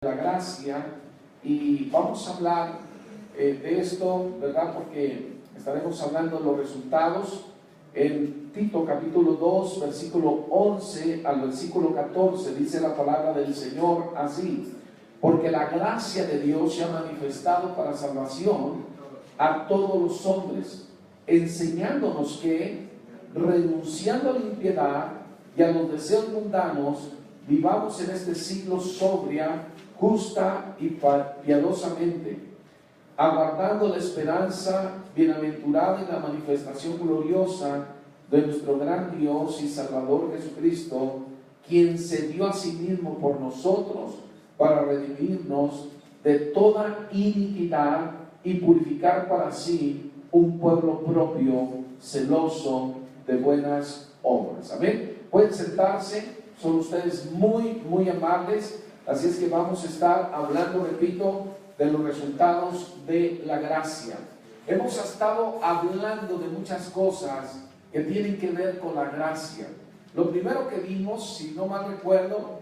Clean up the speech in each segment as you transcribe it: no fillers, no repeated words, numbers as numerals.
la gracia, y vamos a hablar de esto, ¿verdad? Porque estaremos hablando de los resultados en Tito capítulo 2, versículo 11 al versículo 14, dice la palabra del Señor así: porque la gracia de Dios se ha manifestado para salvación a todos los hombres, enseñándonos que, renunciando a la impiedad y a los deseos mundanos, vivamos en este siglo sobria, justa y piadosamente, aguardando la esperanza bienaventurada y la manifestación gloriosa de nuestro gran Dios y Salvador Jesucristo, quien se dio a sí mismo por nosotros para redimirnos de toda iniquidad y purificar para sí un pueblo propio, celoso de buenas obras. Amén. Pueden sentarse, son ustedes muy amables. Así es que vamos a estar hablando, repito, de los resultados de la gracia. Hemos estado hablando de muchas cosas que tienen que ver con la gracia. Lo primero que vimos, si no mal recuerdo,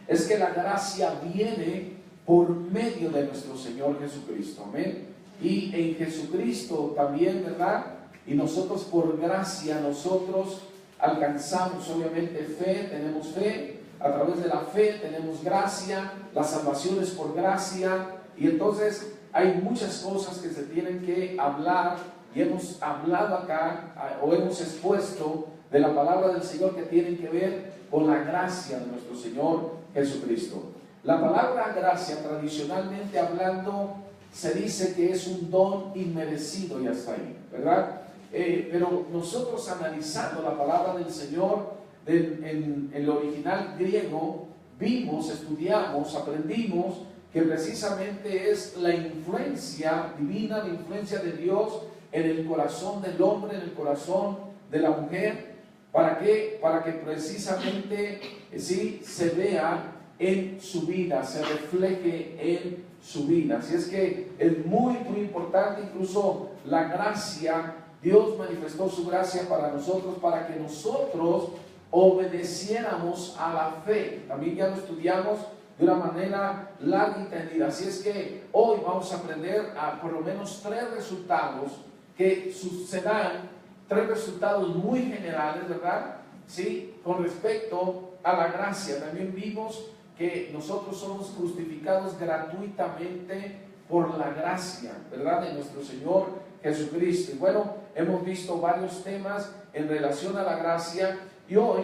es que la gracia viene por medio de nuestro Señor Jesucristo. Amén. Y en Jesucristo también, ¿verdad? Y nosotros por gracia, nosotros alcanzamos obviamente fe, tenemos fe. A través de la fe tenemos gracia, la salvación es por gracia, y entonces hay muchas cosas que se tienen que hablar, y hemos hablado acá, o hemos expuesto de la palabra del Señor, que tienen que ver con la gracia de nuestro Señor Jesucristo. La palabra gracia, tradicionalmente hablando, se dice que es un don inmerecido, y hasta ahí, ¿verdad? Pero nosotros, analizando la palabra del Señor en el original griego, vimos, estudiamos, aprendimos que precisamente es la influencia divina, la influencia de Dios en el corazón del hombre, en el corazón de la mujer. ¿Para qué? Para que precisamente sí se vea en su vida, se refleje en su vida. Así es que es muy importante. Incluso la gracia, Dios manifestó su gracia para nosotros, para que nosotros obedeciéramos a la fe. También ya lo estudiamos de una manera larga y tendida. Así es que hoy vamos a aprender a por lo menos 3 resultados que sucedan, 3 resultados muy generales, ¿verdad? Sí, con respecto a la gracia. También vimos que nosotros somos justificados gratuitamente por la gracia, ¿verdad?, de nuestro Señor Jesucristo. Y bueno, hemos visto varios temas en relación a la gracia, y hoy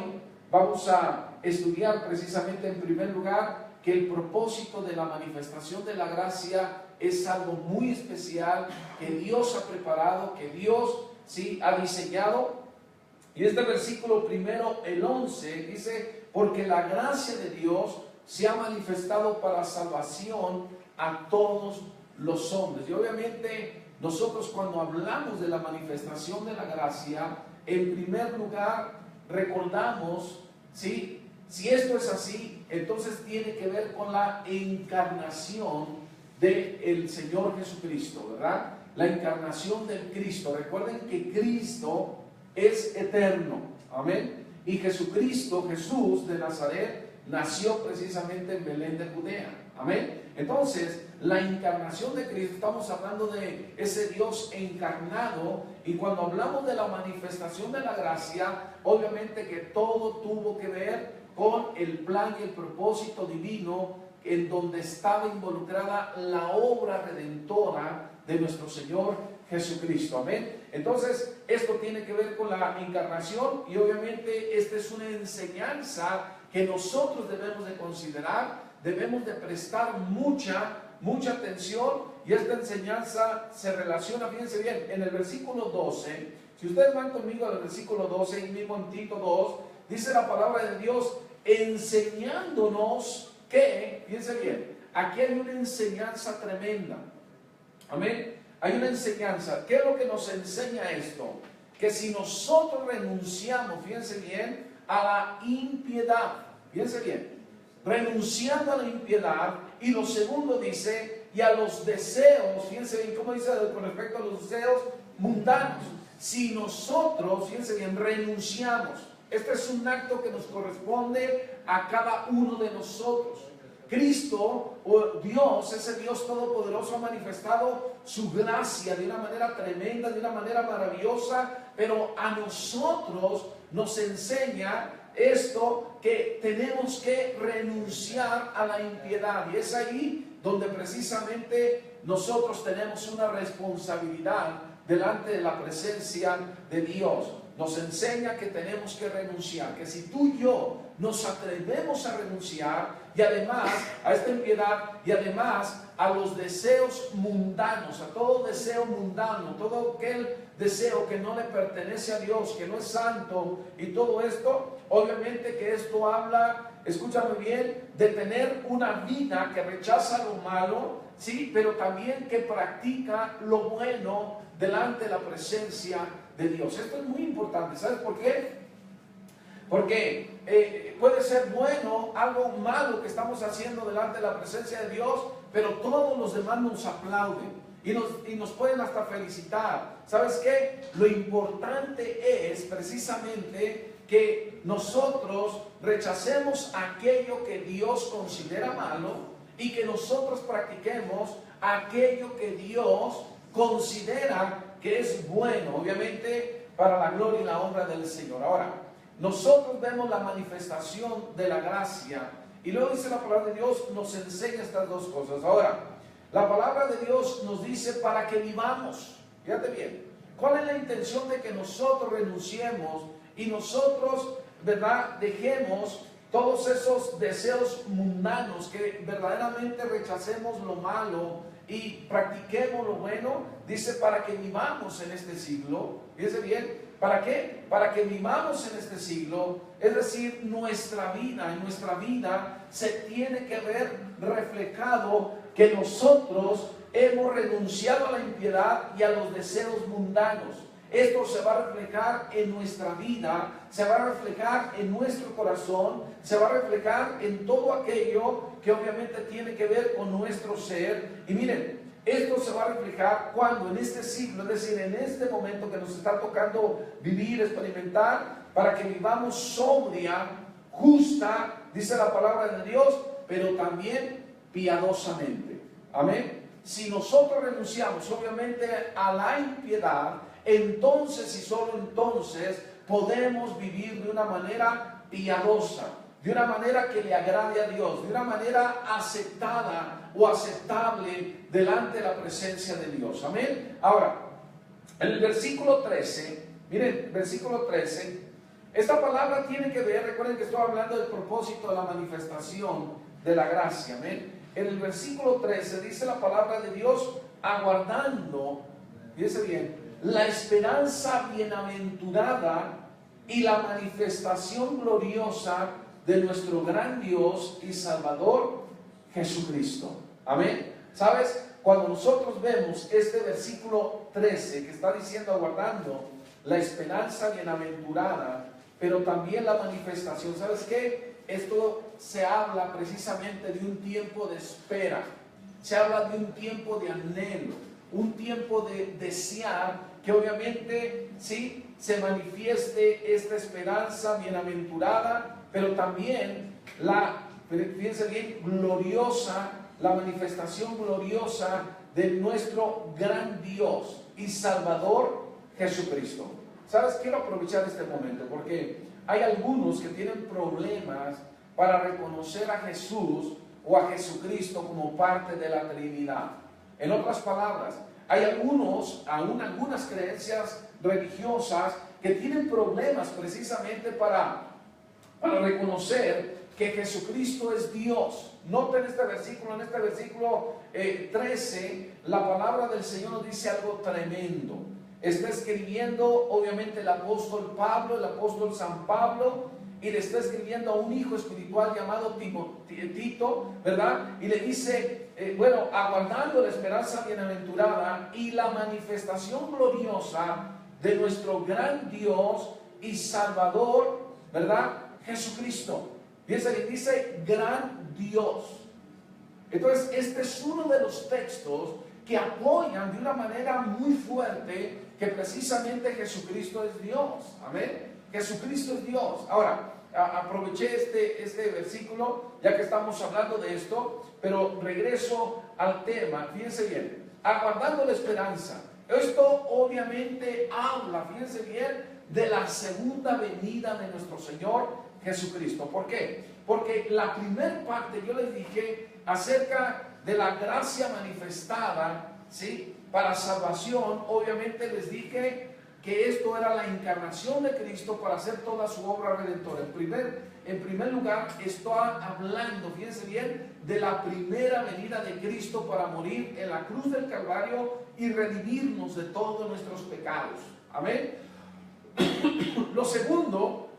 vamos a estudiar precisamente, en primer lugar, que el propósito de la manifestación de la gracia es algo muy especial, que Dios ha preparado, que Dios sí ha diseñado. Y este versículo primero, el 11, dice: porque la gracia de Dios se ha manifestado para salvación a todos los hombres. Y obviamente nosotros, cuando hablamos de la manifestación de la gracia, en primer lugar recordamos, ¿sí?, si esto es así, entonces tiene que ver con la encarnación del Señor Jesucristo, ¿verdad? La encarnación del Cristo. Recuerden que Cristo es eterno, amén. Y Jesucristo, Jesús de Nazaret, nació precisamente en Belén de Judea, amén. Entonces, la encarnación de Cristo, estamos hablando de ese Dios encarnado. Y cuando hablamos de la manifestación de la gracia, obviamente que todo tuvo que ver con el plan y el propósito divino, en donde estaba involucrada la obra redentora de nuestro Señor Jesucristo, amén. Entonces, esto tiene que ver con la encarnación, y obviamente esta es una enseñanza que nosotros debemos de considerar, debemos de prestar mucha atención. Y esta enseñanza se relaciona, fíjense bien, en el versículo 12. Si ustedes van conmigo al versículo 12, y mismo en Tito 2, dice la palabra de Dios, enseñándonos que, fíjense bien, aquí hay una enseñanza tremenda, amén. Hay una enseñanza. ¿Qué es lo que nos enseña esto? Que si nosotros renunciamos, fíjense bien, a la impiedad, fíjense bien, renunciando a la impiedad. Y lo segundo dice, y a los deseos, fíjense bien, ¿cómo dice con respecto a los deseos mundanos? Si nosotros, fíjense bien, renunciamos, este es un acto que nos corresponde a cada uno de nosotros, Cristo o Dios, ese Dios todopoderoso, ha manifestado su gracia de una manera tremenda, de una manera maravillosa, pero a nosotros nos enseña esto, que tenemos que renunciar a la impiedad. Y es ahí donde precisamente nosotros tenemos una responsabilidad delante de la presencia de Dios. Nos enseña que tenemos que renunciar, que si tú y yo nos atrevemos a renunciar, y además a esta impiedad, y además a los deseos mundanos, a todo deseo mundano, todo aquel deseo que no le pertenece a Dios, que no es santo, y todo esto, obviamente que esto habla, escúchame bien, de tener una vida que rechaza lo malo, sí, pero también que practica lo bueno delante de la presencia de Dios. Esto es muy importante. ¿Sabes por qué? Porque puede ser bueno algo malo que estamos haciendo delante de la presencia de Dios, pero todos los demás nos aplauden y nos pueden hasta felicitar. ¿Sabes qué? Lo importante es precisamente que nosotros rechacemos aquello que Dios considera malo y que nosotros practiquemos aquello que Dios considera que es bueno, obviamente para la gloria y la honra del Señor. Ahora, nosotros vemos la manifestación de la gracia, y luego dice la palabra de Dios, nos enseña estas dos cosas. Ahora, la palabra de Dios nos dice para que vivamos. Fíjate bien, ¿cuál es la intención de que nosotros renunciemos y nosotros, ¿verdad?, dejemos todos esos deseos mundanos, que verdaderamente rechacemos lo malo y practiquemos lo bueno? Dice para que vivamos en este siglo. Fíjense bien, ¿para qué? Para que vivamos en este siglo, es decir, en nuestra vida se tiene que ver reflejado que nosotros hemos renunciado a la impiedad y a los deseos mundanos. Esto se va a reflejar en nuestra vida, se va a reflejar en nuestro corazón, se va a reflejar en todo aquello que obviamente tiene que ver con nuestro ser. Y miren, esto se va a reflejar cuando en este siglo, es decir, en este momento que nos está tocando vivir, experimentar, para que vivamos sobria, justa, dice la palabra de Dios, pero también piadosamente. Amén. Si nosotros renunciamos obviamente a la impiedad, entonces y solo entonces podemos vivir de una manera piadosa, de una manera que le agrade a Dios, de una manera aceptada o aceptable delante de la presencia de Dios. Amén. Ahora, en el versículo 13, miren, versículo 13, esta palabra tiene que ver, recuerden que estoy hablando del propósito de la manifestación de la gracia. Amén. En el versículo 13 dice la palabra de Dios, aguardando, fíjese bien, la esperanza bienaventurada y la manifestación gloriosa de nuestro gran Dios y Salvador Jesucristo. Amén. ¿Sabes? Cuando nosotros vemos este versículo 13 que está diciendo aguardando la esperanza bienaventurada, pero también la manifestación, ¿sabes qué? Esto se habla precisamente de un tiempo de espera, se habla de un tiempo de anhelo, un tiempo de desear que obviamente sí se manifieste esta esperanza bienaventurada, pero también fíjense bien, gloriosa, la manifestación gloriosa de nuestro gran Dios y Salvador Jesucristo. ¿Sabes? Quiero aprovechar este momento porque hay algunos que tienen problemas para reconocer a Jesús o a Jesucristo como parte de la Trinidad. En otras palabras, hay algunas creencias religiosas que tienen problemas precisamente para reconocer que Jesucristo es Dios. Noten este versículo, en este versículo 13, la palabra del Señor nos dice algo tremendo. Está escribiendo obviamente el apóstol Pablo, el apóstol San Pablo, y le está escribiendo a un hijo espiritual llamado Tito, ¿verdad? Y le dice, aguardando la esperanza bienaventurada y la manifestación gloriosa de nuestro gran Dios y Salvador, ¿verdad? Jesucristo. Fíjense que dice gran Dios. Entonces, este es uno de los textos que apoyan de una manera muy fuerte que precisamente Jesucristo es Dios. Amén. Jesucristo es Dios. Ahora, aproveché este versículo, ya que estamos hablando de esto, pero regreso al tema. Fíjense bien, aguardando la esperanza. Esto obviamente habla, fíjense bien, de la segunda venida de nuestro Señor Jesucristo. ¿Por qué? Porque la primera parte yo les dije acerca de la gracia manifestada, ¿sí?, para salvación. Obviamente les dije que esto era la encarnación de Cristo para hacer toda su obra redentora. En primer lugar, está hablando, fíjense bien, de la primera venida de Cristo para morir en la cruz del Calvario y redimirnos de todos nuestros pecados. Amén. Lo segundo,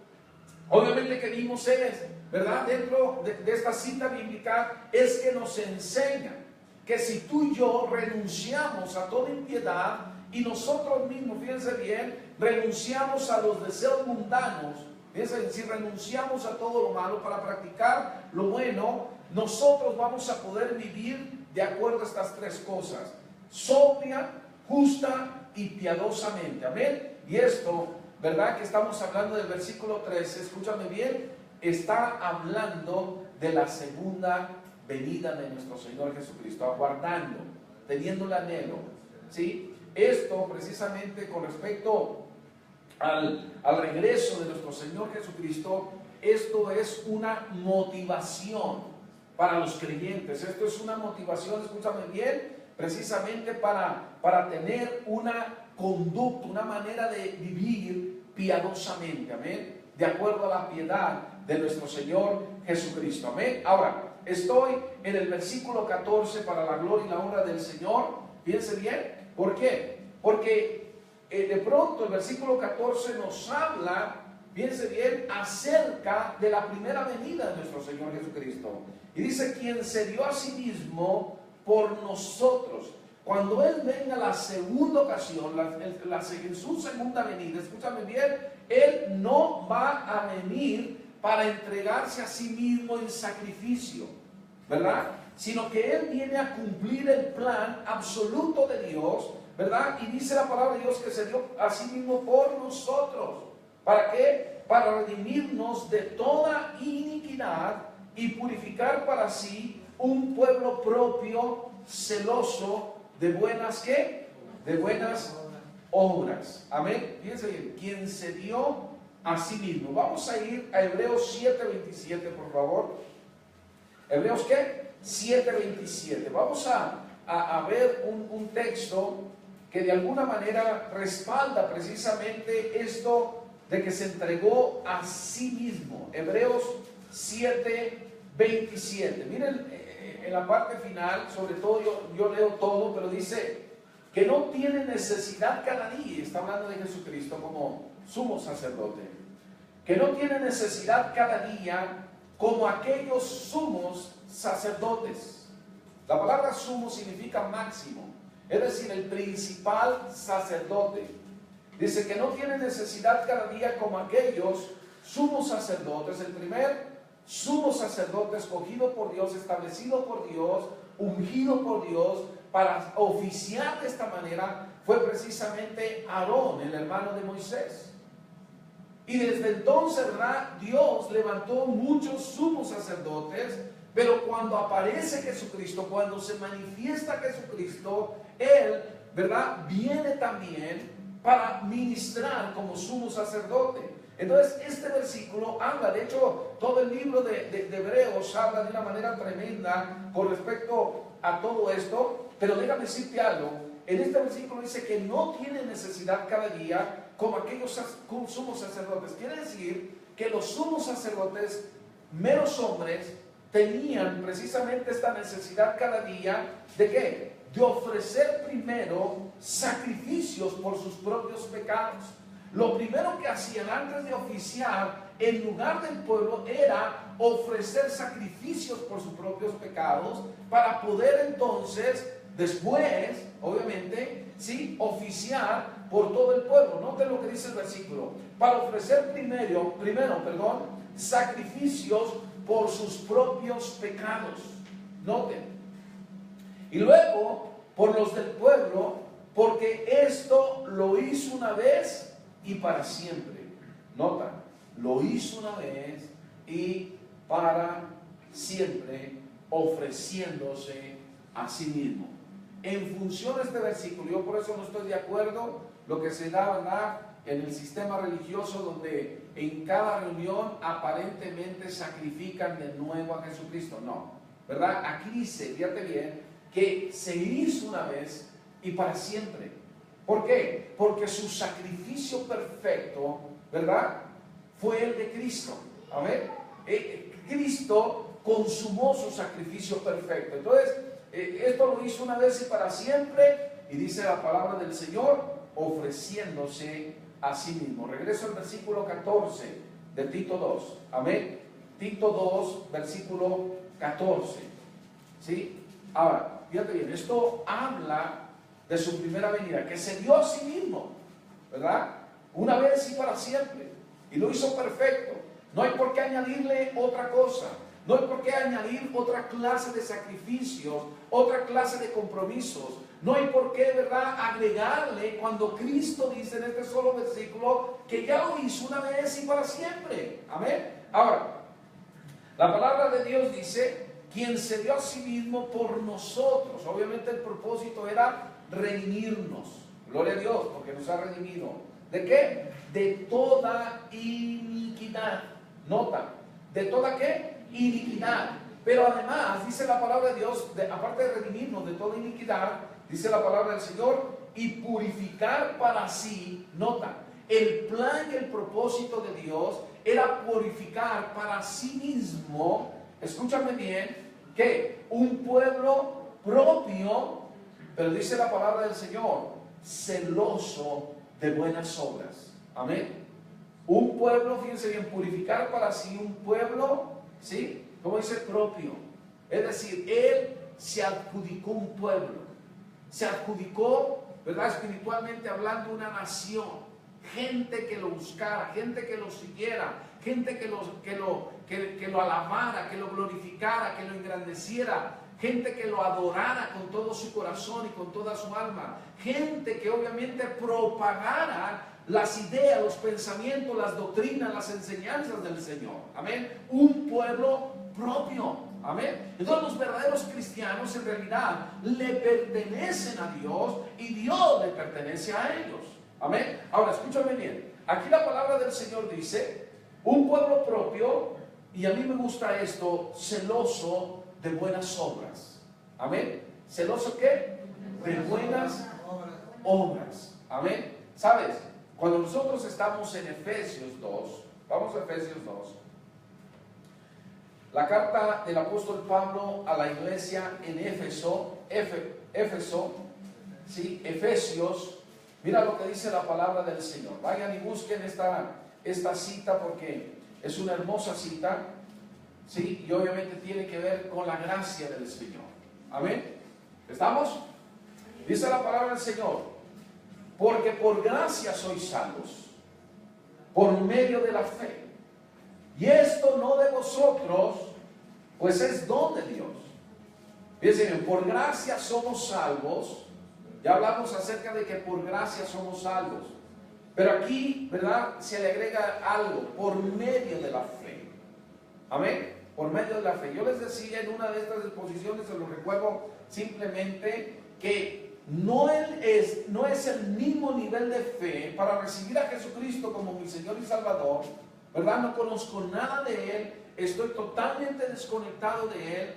obviamente, que vimos es, ¿verdad?, dentro de esta cita bíblica, es que nos enseña que si tú y yo renunciamos a toda impiedad y nosotros mismos, fíjense bien, renunciamos a los deseos mundanos, fíjense, si renunciamos a todo lo malo para practicar lo bueno, nosotros vamos a poder vivir de acuerdo a estas tres cosas: sobria, justa y piadosamente. Amén. Y esto, ¿verdad?, que estamos hablando del versículo 13, escúchame bien, está hablando de la segunda venida de nuestro Señor Jesucristo, aguardando, teniendo el anhelo, ¿sí? Esto precisamente con respecto al regreso de nuestro Señor Jesucristo, esto es una motivación para los creyentes. Esto es una motivación, escúchame bien, precisamente para tener una conducta, una manera de vivir piadosamente, amén, de acuerdo a la piedad de nuestro Señor Jesucristo, amén. Ahora, estoy en el versículo 14 para la gloria y la honra del Señor. Fíjense bien, ¿por qué? Porque de pronto el versículo 14 nos habla, fíjense bien, acerca de la primera venida de nuestro Señor Jesucristo. Y dice, quien se dio a sí mismo por nosotros. Cuando Él venga la segunda ocasión, en su segunda venida, escúchame bien, Él no va a venir para entregarse a sí mismo en sacrificio, ¿verdad?, sino que Él viene a cumplir el plan absoluto de Dios, ¿verdad? Y dice la palabra de Dios que se dio a sí mismo por nosotros. ¿Para qué? Para redimirnos de toda iniquidad y purificar para sí un pueblo propio, celoso de buenas, ¿qué?, de buenas obras. Amén. Fíjense bien, quien se dio a sí mismo. Vamos a ir a Hebreos 7:27, por favor. Hebreos, ¿qué? 7:27. Vamos a ver un texto que de alguna manera respalda precisamente esto de que se entregó a sí mismo. Hebreos 7:27. Miren, en la parte final, sobre todo yo leo todo, pero dice que no tiene necesidad cada día, está hablando de Jesucristo como sumo sacerdote, que no tiene necesidad cada día como aquellos sumos sacerdotes. La palabra sumo significa máximo, es decir, el principal sacerdote. Dice que no tiene necesidad cada día como aquellos sumos sacerdotes. El primer sumo sacerdote escogido por Dios, establecido por Dios, ungido por Dios para oficiar de esta manera fue precisamente Aarón, el hermano de Moisés. Y desde entonces, ¿verdad?, Dios levantó muchos sumos sacerdotes, pero cuando aparece Jesucristo, cuando se manifiesta Jesucristo, Él, ¿verdad?, viene también para ministrar como sumo sacerdote. Entonces, este versículo habla, de hecho, todo el libro de Hebreos habla de una manera tremenda con respecto a todo esto, pero déjame decirte algo. En este versículo dice que no tiene necesidad cada día como aquellos sumos sacerdotes. Quiere decir que los sumos sacerdotes, meros hombres, tenían precisamente esta necesidad cada día ¿de qué? De ofrecer primero sacrificios por sus propios pecados. Lo primero que hacían antes de oficiar en lugar del pueblo era ofrecer sacrificios por sus propios pecados para poder entonces después, obviamente, sí, oficiar por todo el pueblo. Noten lo que dice el versículo: para ofrecer primero, sacrificios por sus propios pecados. Noten. Y luego por los del pueblo, porque esto lo hizo una vez y para siempre. Nota, lo hizo una vez y para siempre, ofreciéndose a sí mismo. En función de este versículo, yo por eso no estoy de acuerdo lo que se da, ¿verdad?, en el sistema religioso, donde en cada reunión aparentemente sacrifican de nuevo a Jesucristo. No, ¿verdad? Aquí dice, fíjate bien, que se hizo una vez y para siempre. ¿Por qué? Porque su sacrificio perfecto, ¿verdad?, fue el de Cristo. Amén. Cristo consumó su sacrificio perfecto. Entonces, esto lo hizo una vez y para siempre, y dice la palabra del Señor, ofreciéndose a sí mismo. Regreso al versículo 14 de Tito 2. Amén. Tito 2, versículo 14. ¿Sí? Ahora, fíjate bien, esto habla de su primera venida, que se dio a sí mismo, ¿verdad? Una vez y para siempre. Y lo hizo perfecto. No hay por qué añadirle otra cosa. No hay por qué añadir otra clase de sacrificios, otra clase de compromisos. No hay por qué, ¿verdad?, agregarle cuando Cristo dice en este solo versículo que ya lo hizo una vez y para siempre. Amén. Ahora, la palabra de Dios dice, quien se dio a sí mismo por nosotros. Obviamente el propósito era redimirnos. Gloria a Dios, porque nos ha redimido. ¿De qué? De toda iniquidad. Nota, ¿de toda qué? Iniquidad. Pero además, dice la palabra de Dios, aparte de redimirnos de toda iniquidad, dice la palabra del Señor, y purificar para sí. Nota, el plan y el propósito de Dios era purificar para sí mismo, escúchame bien, que un pueblo propio, pero dice la palabra del Señor, celoso de buenas obras. Amén. Un pueblo, fíjense bien, purificar para sí un pueblo, ¿sí? Como dice, propio. Es decir, él se adjudicó un pueblo. Se adjudicó, ¿verdad?, espiritualmente hablando, una nación. Gente que lo buscara, gente que lo siguiera, gente que lo alabara, que lo glorificara, que lo engrandeciera. Gente que lo adorara con todo su corazón y con toda su alma. Gente que obviamente propagara las ideas, los pensamientos, las doctrinas, las enseñanzas del Señor. Amén. Un pueblo propio. Amén. Entonces los verdaderos cristianos en realidad le pertenecen a Dios y Dios le pertenece a ellos. Amén. Ahora escúchame bien. Aquí la palabra del Señor dice, un pueblo propio, y a mí me gusta esto, celoso de buenas obras. Amén. ¿Celoso qué? De buenas obras. Amén. ¿Sabes? Cuando nosotros estamos en Efesios 2, vamos a Efesios 2, la carta del apóstol Pablo a la iglesia en Éfeso, ¿sí? Efesios, mira lo que dice la palabra del Señor. Vayan y busquen esta cita porque es una hermosa cita, ¿sí? Y obviamente tiene que ver con la gracia del Señor. Amén. ¿Estamos? Dice la palabra del Señor, porque por gracia sois salvos, por medio de la fe. Y esto no de vosotros, pues es don de Dios. Fíjense, por gracia somos salvos. Ya hablamos acerca de que por gracia somos salvos. Pero aquí, ¿verdad?, se le agrega algo, por medio de la fe. Amén. Por medio de la fe. Yo les decía en una de estas exposiciones, se lo recuerdo simplemente, que no es el mismo nivel de fe para recibir a Jesucristo como mi Señor y Salvador, ¿verdad? No conozco nada de Él, estoy totalmente desconectado de Él,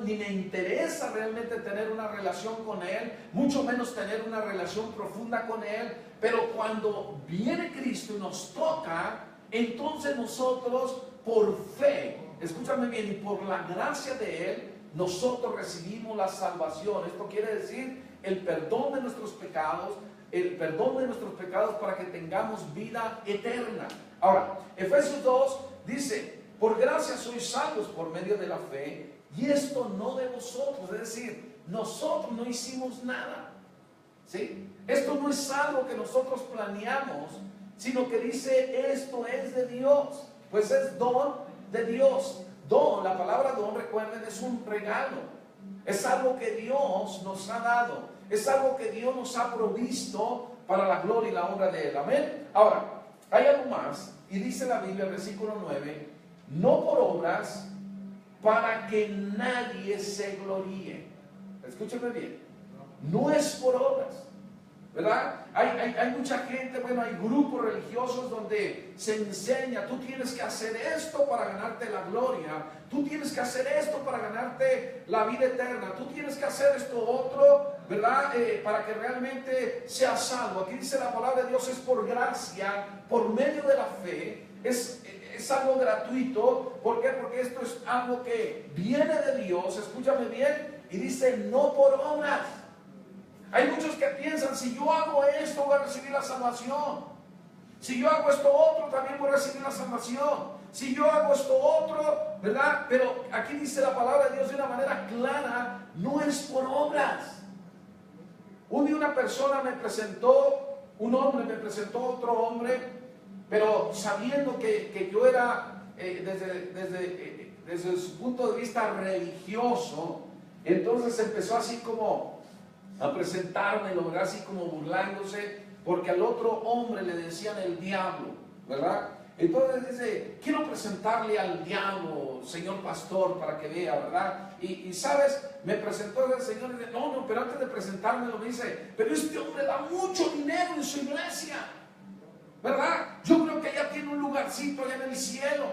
ni me interesa realmente tener una relación con Él, mucho menos tener una relación profunda con Él, pero cuando viene Cristo y nos toca, entonces nosotros por fe, escúchame bien, y por la gracia de Él, nosotros recibimos la salvación. Esto quiere decir el perdón de nuestros pecados, para que tengamos vida eterna. Ahora, Efesios 2 dice, por gracia sois salvos por medio de la fe, y esto no de vosotros, es decir, nosotros no hicimos nada, ¿sí? Esto no es algo que nosotros planeamos, sino que dice, esto es de Dios, pues es don de Dios. Don, la palabra don, recuerden, es un regalo, es algo que Dios nos ha dado, es algo que Dios nos ha provisto para la gloria y la honra de Él. Amén. Ahora, hay algo más, y dice la Biblia, versículo 9, no por obras para que nadie se gloríe. Escúchame bien, no es por obras, ¿verdad? Hay mucha gente, bueno, hay grupos religiosos donde se enseña, tú tienes que hacer esto para ganarte la gloria, tú tienes que hacer esto para ganarte la vida eterna, tú tienes que hacer esto otro, ¿verdad? Para que realmente seas salvo. Aquí dice la palabra de Dios, es por gracia, por medio de la fe, es algo gratuito. ¿Por qué? Porque esto es algo que viene de Dios, escúchame bien, y dice no por obras. Hay muchos que piensan, si yo hago esto voy a recibir la salvación. Si yo hago esto otro también voy a recibir la salvación. Si yo hago esto otro, ¿verdad? Pero aquí dice la palabra de Dios de una manera clara, no es por obras. Un día una persona me presentó, un hombre me presentó a otro hombre, pero sabiendo que yo era, desde su punto de vista religioso, entonces empezó así como a presentármelo, ¿verdad? Así como burlándose, porque al otro hombre le decían el diablo, ¿verdad? Entonces dice, quiero presentarle al diablo, señor pastor, para que vea, ¿verdad? Y sabes, me presentó el Señor y dice, no, pero antes de presentármelo me dice, pero este hombre da mucho dinero en su iglesia, ¿verdad? Yo creo que ella tiene un lugarcito allá en el cielo.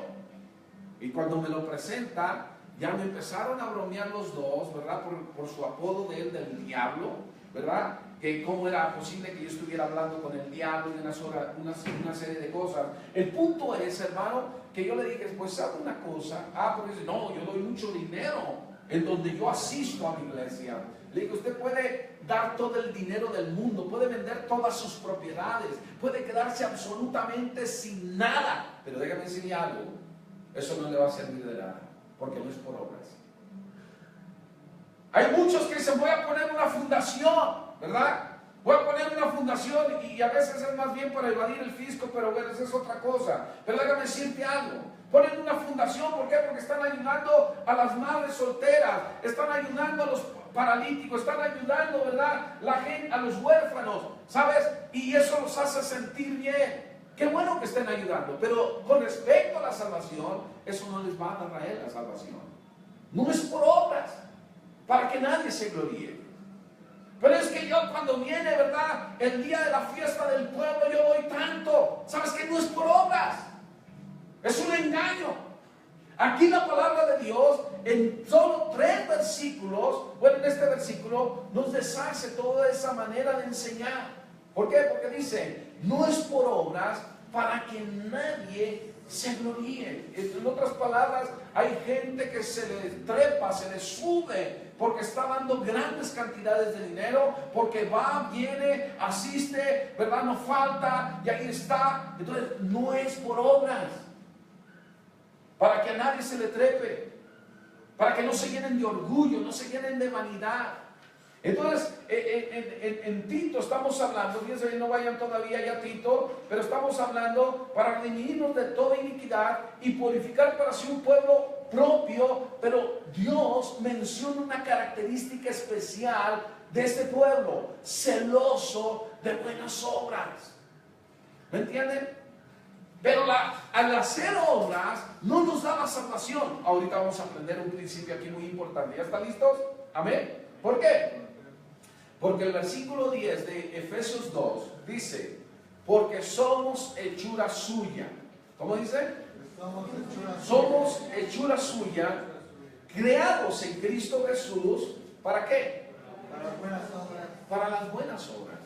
Y cuando me lo presenta, ya me empezaron a bromear los dos, ¿verdad? Por su apodo de él, del diablo, ¿verdad? Que cómo era posible que yo estuviera hablando con el diablo y una serie de cosas. El punto es, hermano, que yo le dije, pues sabe una cosa, porque dice, no, yo doy mucho dinero en donde yo asisto a mi iglesia. Le digo, usted puede dar todo el dinero del mundo, puede vender todas sus propiedades, puede quedarse absolutamente sin nada, pero déjame decirle algo, eso no le va a servir de nada, porque no es por obras. Hay muchos que dicen, voy a poner una fundación, ¿verdad? Voy a poner una fundación y a veces es más bien para evadir el fisco, pero bueno, esa es otra cosa. Pero déjame decirte algo, ponen una fundación, ¿por qué? Porque están ayudando a las madres solteras, están ayudando a los paralíticos, están ayudando, ¿verdad? La gente, a los huérfanos, ¿sabes? Y eso los hace sentir bien. Qué bueno que estén ayudando, pero con respecto a la salvación, eso no les va a dar a él la salvación. No es por obras, para que nadie se gloríe. Pero es que yo cuando viene, ¿verdad? El día de la fiesta del pueblo, yo doy tanto. ¿Sabes qué? No es por obras. Es un engaño. Aquí la palabra de Dios, en solo 3 versículos, bueno, en este versículo, nos deshace toda esa manera de enseñar. ¿Por qué? Porque dice, no es por obras para que nadie se gloríe. En otras palabras, hay gente que se le trepa, se le sube, porque está dando grandes cantidades de dinero, porque va, viene, asiste, ¿verdad? No falta, y ahí está. Entonces, no es por obras, para que a nadie se le trepe, para que no se llenen de orgullo, no se llenen de vanidad. Entonces, en Tito estamos hablando, fíjense, no vayan todavía ya a Tito, pero estamos hablando para redimirnos de toda iniquidad y purificar para sí un pueblo propio, pero Dios menciona una característica especial de este pueblo, celoso de buenas obras. ¿Me entienden? Pero al hacer obras no nos da la salvación. Ahorita vamos a aprender un principio aquí muy importante. ¿Ya están listos? Amén. ¿Por qué? Porque el versículo 10 de Efesios 2 dice, porque somos hechura suya. ¿Cómo dice? Somos hechura suya, creados en Cristo Jesús. ¿Para qué? Para las buenas obras. Para las buenas obras.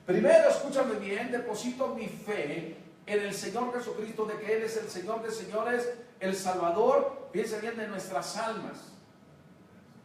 Primero, escúchame bien, deposito mi fe en el Señor Jesucristo, de que Él es el Señor de señores, el Salvador, piensa bien, de nuestras almas.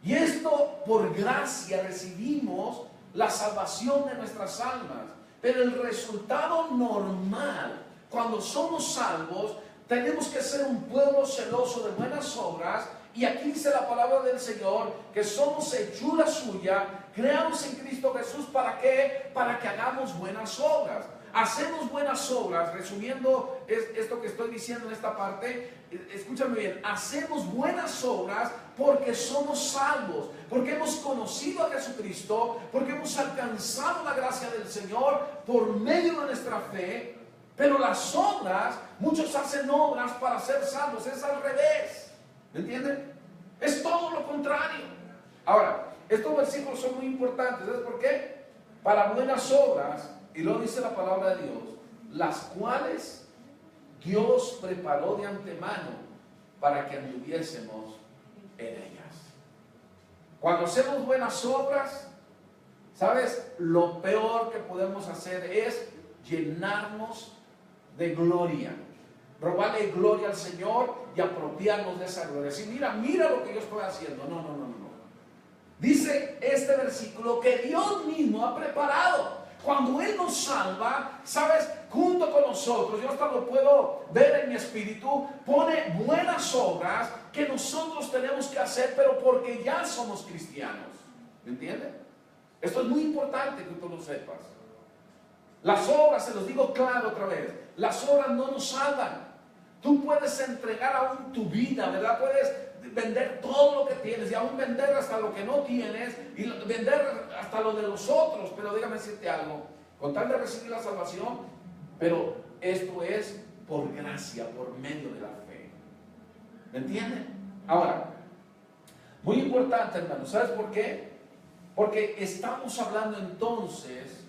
Y esto por gracia recibimos la salvación de nuestras almas. Pero el resultado normal, cuando somos salvos, tenemos que ser un pueblo celoso de buenas obras. Y aquí dice la palabra del Señor que somos hechura suya, creados en Cristo Jesús. ¿Para qué? Para que hagamos buenas obras. Hacemos buenas obras, resumiendo esto que estoy diciendo en esta parte, escúchame bien, hacemos buenas obras porque somos salvos, porque hemos conocido a Jesucristo, porque hemos alcanzado la gracia del Señor por medio de nuestra fe. Pero las obras, muchos hacen obras para ser salvos, es al revés. ¿Me entienden? Es todo lo contrario. Ahora, estos versículos son muy importantes. ¿Sabes por qué? Para buenas obras, y lo dice la palabra de Dios, las cuales Dios preparó de antemano para que anduviésemos en ellas. Cuando hacemos buenas obras, ¿sabes? Lo peor que podemos hacer es llenarnos de gloria, robarle gloria al Señor y apropiarnos de esa gloria. Decir, mira lo que yo estoy haciendo. No. Dice este versículo que Dios mismo ha preparado. Cuando Él nos salva, ¿sabes? Junto con nosotros, yo hasta lo puedo ver en mi espíritu, pone buenas obras que nosotros tenemos que hacer, pero porque ya somos cristianos. ¿Me entienden? Esto es muy importante que tú lo sepas. Las obras, se los digo claro otra vez, las obras no nos salvan. Tú puedes entregar aún tu vida, ¿verdad? Puedes vender todo lo que tienes y aún vender hasta lo que no tienes y vender hasta lo de los otros. Pero déjame decirte algo, con tal de recibir la salvación, pero esto es por gracia, por medio de la fe. ¿Me entienden? Ahora, muy importante, hermano, ¿sabes por qué? Porque estamos hablando entonces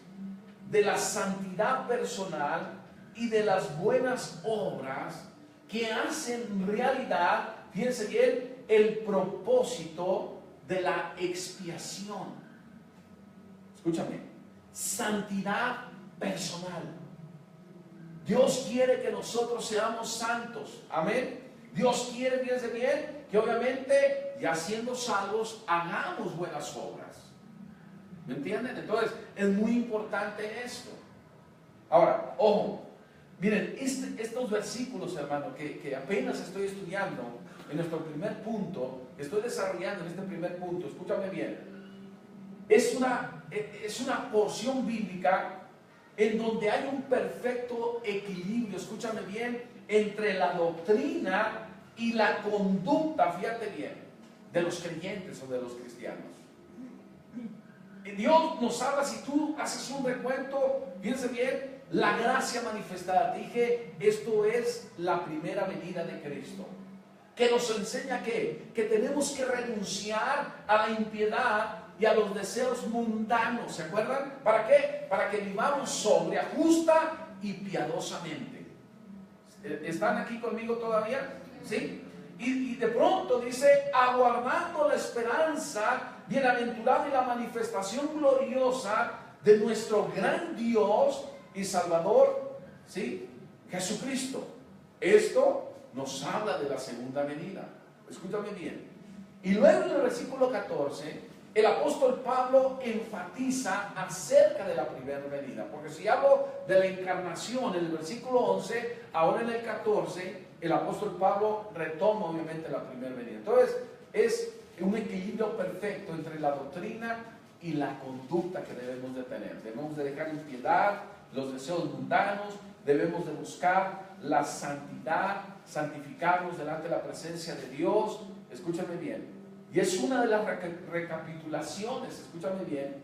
de la santidad personal y de las buenas obras que hacen realidad, fíjense bien, el propósito de la expiación. Escúchame, santidad personal. Dios quiere que nosotros seamos santos, amén. Dios quiere, fíjense bien, que obviamente ya siendo salvos hagamos buenas obras. ¿Me entienden? Entonces es muy importante esto. Ahora, ojo, miren, estos versículos, hermano, que apenas estoy estudiando en nuestro primer punto, estoy desarrollando en este primer punto, escúchame bien, es una porción bíblica en donde hay un perfecto equilibrio, escúchame bien, entre la doctrina y la conducta, fíjate bien, de los creyentes o de los cristianos. Dios nos habla, si tú haces un recuento, fíjense bien, la gracia manifestada. Te dije, esto es la primera venida de Cristo, que nos enseña que tenemos que renunciar a la impiedad y a los deseos mundanos, ¿se acuerdan? ¿Para qué? Para que vivamos sobria, justa y piadosamente. ¿Están aquí conmigo todavía? ¿Sí? Y de pronto dice, aguardando la esperanza bienaventurada y la manifestación gloriosa de nuestro gran Dios y Salvador, ¿sí? Jesucristo. Esto nos habla de la segunda venida. Escúchame bien. Y luego en el versículo 14, el apóstol Pablo enfatiza acerca de la primera venida. Porque si hablo de la encarnación en el versículo 11, ahora en el 14, el apóstol Pablo retoma obviamente la primera venida. Entonces, es un equilibrio perfecto entre la doctrina y la conducta que debemos de tener. Debemos de dejar impiedad, los deseos mundanos, debemos de buscar la santidad, santificarnos delante de la presencia de Dios. Escúchame bien. Y es una de las recapitulaciones, escúchame bien,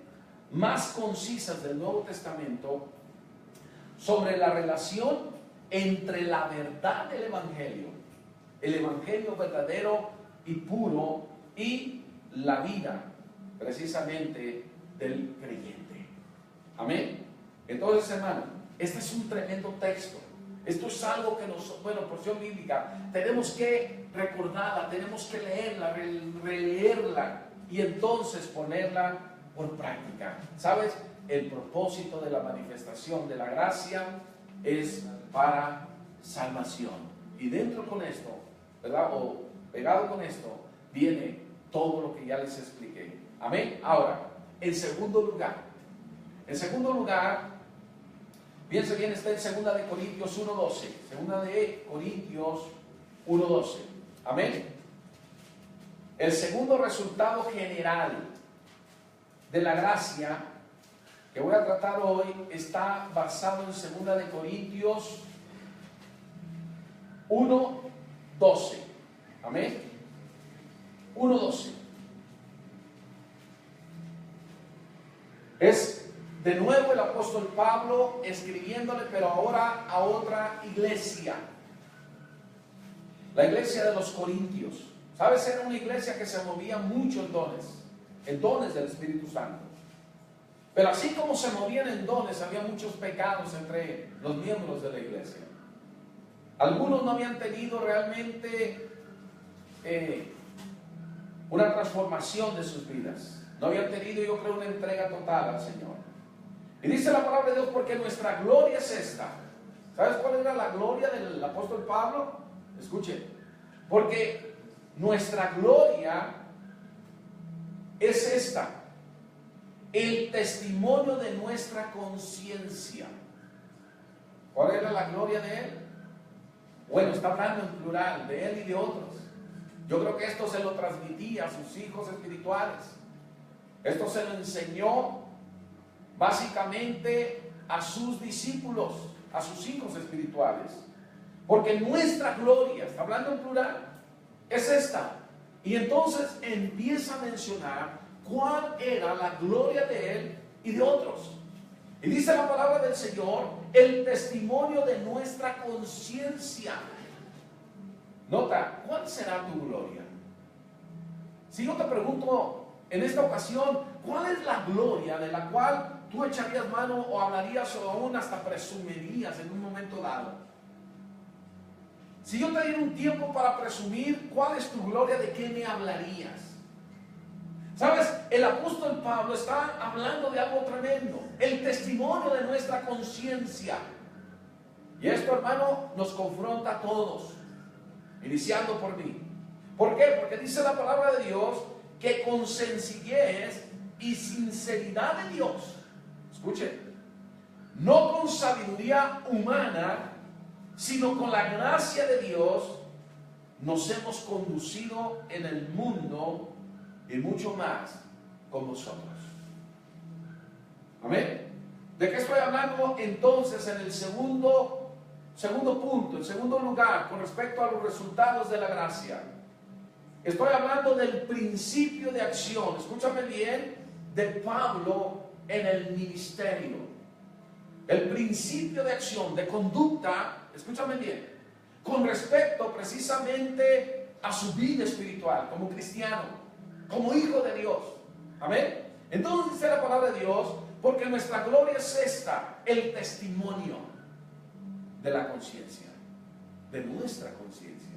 más concisas del Nuevo Testamento sobre la relación entre la verdad del el Evangelio verdadero y puro, y la vida precisamente del creyente. Amén. Entonces, hermano, este es un tremendo texto. Esto es algo que porción bíblica, tenemos que recordarla, tenemos que leerla, releerla y entonces ponerla por práctica. ¿Sabes? El propósito de la manifestación de la gracia es para salvación. Y dentro con esto, ¿verdad? O pegado con esto, viene todo lo que ya les expliqué. Amén. Ahora, en segundo lugar, piense bien, está en 2 de Corintios 1:12. 2 de Corintios 1:12. Amén. El segundo resultado general de la gracia que voy a tratar hoy está basado en 2 de Corintios 1:12. Amén. 1:12. Es de nuevo el apóstol Pablo escribiéndole, pero ahora a otra iglesia. La iglesia de los Corintios. ¿Sabes? Era una iglesia que se movía mucho en dones del Espíritu Santo. Pero así como se movían en dones, había muchos pecados entre los miembros de la iglesia. Algunos no habían tenido realmente una transformación de sus vidas. No habían tenido, yo creo, una entrega total al Señor. Y dice la palabra de Dios, porque nuestra gloria es esta. ¿Sabes cuál era la gloria del apóstol Pablo? Escuchen. Porque nuestra gloria es esta: el testimonio de nuestra conciencia. ¿Cuál era la gloria de él? Bueno, está hablando en plural, de él y de otros. Yo creo que esto se lo transmitía a sus hijos espirituales. Esto se lo enseñó básicamente a sus discípulos, a sus hijos espirituales. Porque nuestra gloria, está hablando en plural, es esta. Y entonces empieza a mencionar cuál era la gloria de él y de otros. Y dice la palabra del Señor, el testimonio de nuestra conciencia. Nota, ¿cuál será tu gloria? Si yo te pregunto en esta ocasión, ¿cuál es la gloria de la cual tú echarías mano o hablarías o aún hasta presumirías en un momento dado? Si yo te diera un tiempo para presumir, ¿cuál es tu gloria? ¿De qué me hablarías? ¿Sabes? El apóstol Pablo está hablando de algo tremendo, el testimonio de nuestra conciencia. Y esto, hermano, nos confronta a todos, iniciando por mí. ¿Por qué? Porque dice la palabra de Dios que con sencillez y sinceridad de Dios, escuchen, no con sabiduría humana, sino con la gracia de Dios, nos hemos conducido en el mundo y mucho más con vosotros. Amén. ¿De qué estoy hablando entonces en el segundo punto, en segundo lugar, con respecto a los resultados de la gracia? Estoy hablando del principio de acción, escúchame bien, de Pablo en el ministerio. El principio de acción, de conducta, escúchame bien, con respecto precisamente a su vida espiritual, como cristiano, como hijo de Dios. Amén. Entonces dice la palabra de Dios, porque nuestra gloria es esta, el testimonio de la conciencia, de nuestra conciencia.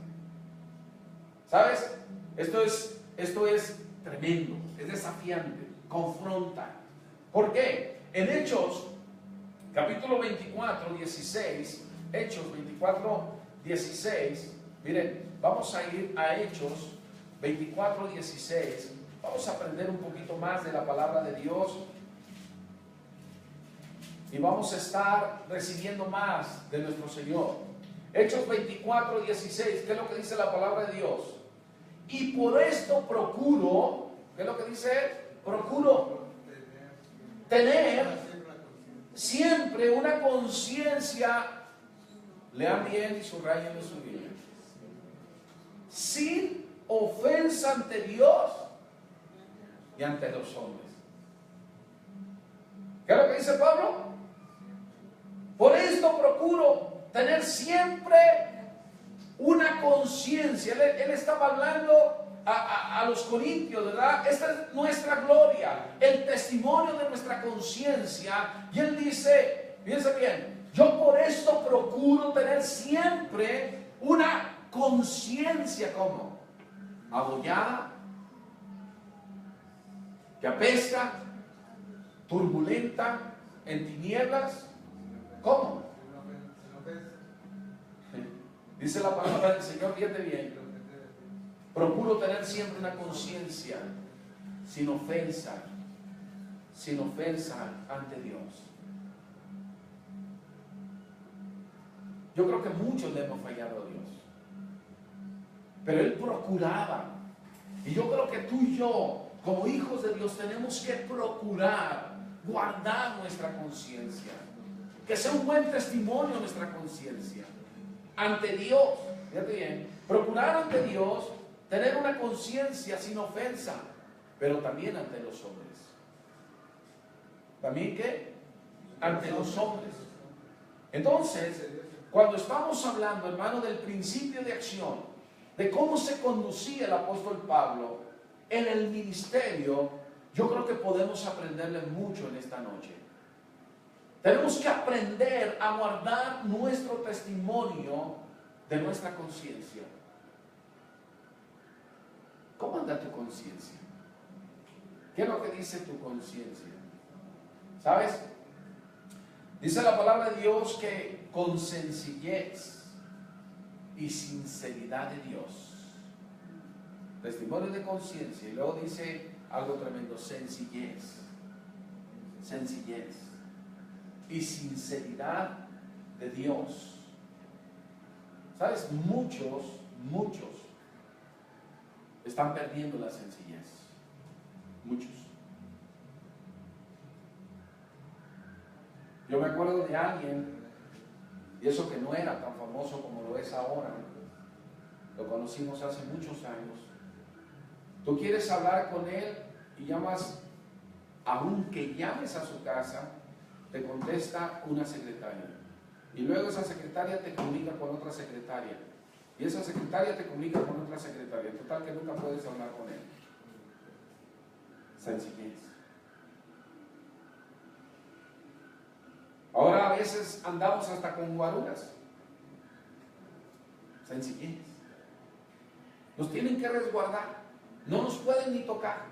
¿Sabes? Esto es tremendo, es desafiante, confronta. ¿Por qué? En Hechos, capítulo 24, 16, Hechos 24, 16, miren, vamos a ir a Hechos 24, 16, vamos a aprender un poquito más de la palabra de Dios y vamos a estar recibiendo más de nuestro Señor. Hechos 24, 16, ¿qué es lo que dice la palabra de Dios? Y por esto procuro, ¿qué es lo que dice? Procuro tener siempre una conciencia, lean bien y subrayen su Biblia, sin ofensa ante Dios y ante los hombres. ¿Qué es lo que dice Pablo? Por esto procuro tener siempre una conciencia. Él estaba hablando a los corintios, ¿verdad? Esta es nuestra gloria, el testimonio de nuestra conciencia. Y él dice, piensa bien, yo por esto procuro tener siempre una conciencia como abollada, que apesta, turbulenta, en tinieblas. ¿Cómo? Dice la palabra del Señor, fíjate bien, procuro tener siempre una conciencia sin ofensa ante Dios. Yo creo que muchos le hemos fallado a Dios, pero Él procuraba. Y yo creo que tú y yo, como hijos de Dios, tenemos que procurar guardar nuestra conciencia, que sea un buen testimonio nuestra conciencia ante Dios. Fíjate bien, procurar ante Dios tener una conciencia sin ofensa, pero también ante los hombres. ¿También qué? ante los hombres. Entonces, cuando estamos hablando, hermano, del principio de acción, de cómo se conducía el apóstol Pablo en el ministerio, yo creo que podemos aprenderle mucho en esta noche. Tenemos que aprender a guardar nuestro testimonio de nuestra conciencia. ¿Cómo anda tu conciencia? ¿Qué es lo que dice tu conciencia? ¿Sabes? Dice la palabra de Dios que con sencillez y sinceridad de Dios, testimonio de conciencia, y luego dice algo tremendo, sencillez y sinceridad de Dios. ¿Sabes? Muchos están perdiendo la sencillez. Muchos. Yo me acuerdo de alguien, y eso que no era tan famoso como lo es ahora, lo conocimos hace muchos años. Tú quieres hablar con él y llamas, aunque llames a su casa, te contesta una secretaria. Y luego esa secretaria te comunica con otra secretaria. Y esa secretaria te comunica con otra secretaria. En total que nunca puedes hablar con él. Sencillez. Ahora a veces andamos hasta con guaruras. Sencillez. Nos tienen que resguardar. No nos pueden ni tocar.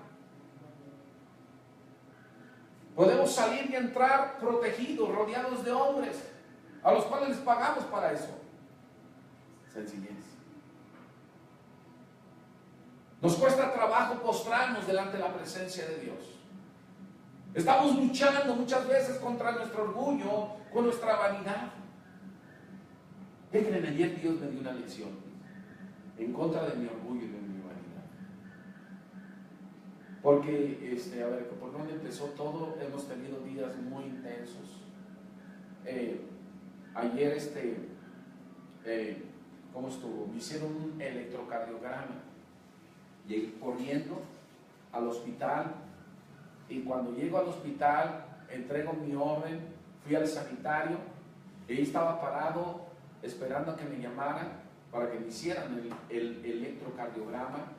Podemos salir y entrar protegidos, rodeados de hombres, a los cuales les pagamos para eso. Sencillez. Nos cuesta trabajo postrarnos delante de la presencia de Dios. Estamos luchando muchas veces contra nuestro orgullo, con nuestra vanidad. ¿Qué creen? Ayer Dios me dio una lección en contra de mi orgullo y de mi vanidad. Porque, a ver, por dónde empezó todo, hemos tenido días muy intensos. Ayer, ¿cómo estuvo? Me hicieron un electrocardiograma. Llegué corriendo al hospital. Y cuando llego al hospital, entrego mi orden, fui al sanitario, y ahí estaba parado esperando a que me llamaran para que me hicieran el electrocardiograma.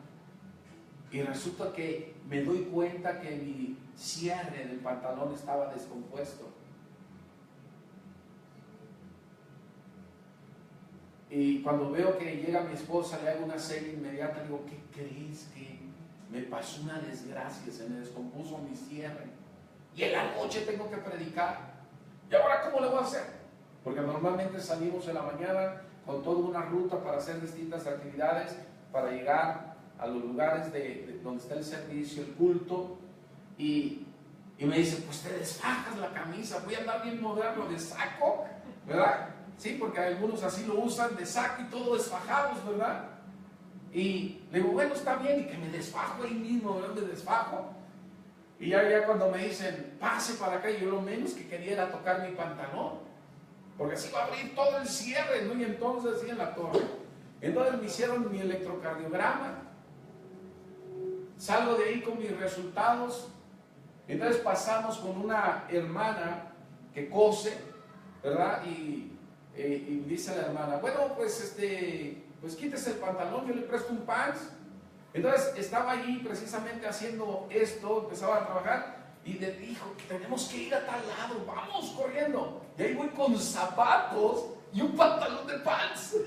Y resulta que me doy cuenta que mi cierre del pantalón estaba descompuesto. Y cuando veo que llega mi esposa, le hago una serie inmediata, digo, ¿qué crees que me pasó una desgracia? Se me descompuso mi cierre. Y en la noche tengo que predicar. ¿Y ahora cómo le voy a hacer? Porque normalmente salimos en la mañana con toda una ruta para hacer distintas actividades, para llegar a los lugares donde está el servicio, el culto. Y me dice, pues te desfajas la camisa, voy a andar bien moderno de saco, ¿verdad? Sí, porque algunos así lo usan, de saco y todo desfajados, ¿verdad? Y le digo, bueno, está bien, y que me desfajo ahí mismo, ¿verdad? Me desfajo. Y ya cuando me dicen, pase para acá, yo lo menos que quería era tocar mi pantalón, porque así va a abrir todo el cierre, ¿no? Y entonces así en la torre. Entonces me hicieron mi electrocardiograma, salgo de ahí con mis resultados. Entonces pasamos con una hermana que cose, ¿verdad? Y dice la hermana, bueno, pues pues quítese el pantalón, yo le presto un pants. Entonces estaba allí precisamente haciendo esto, empezaba a trabajar y le dijo que tenemos que ir a tal lado, vamos corriendo. Y ahí voy con zapatos y un pantalón de pants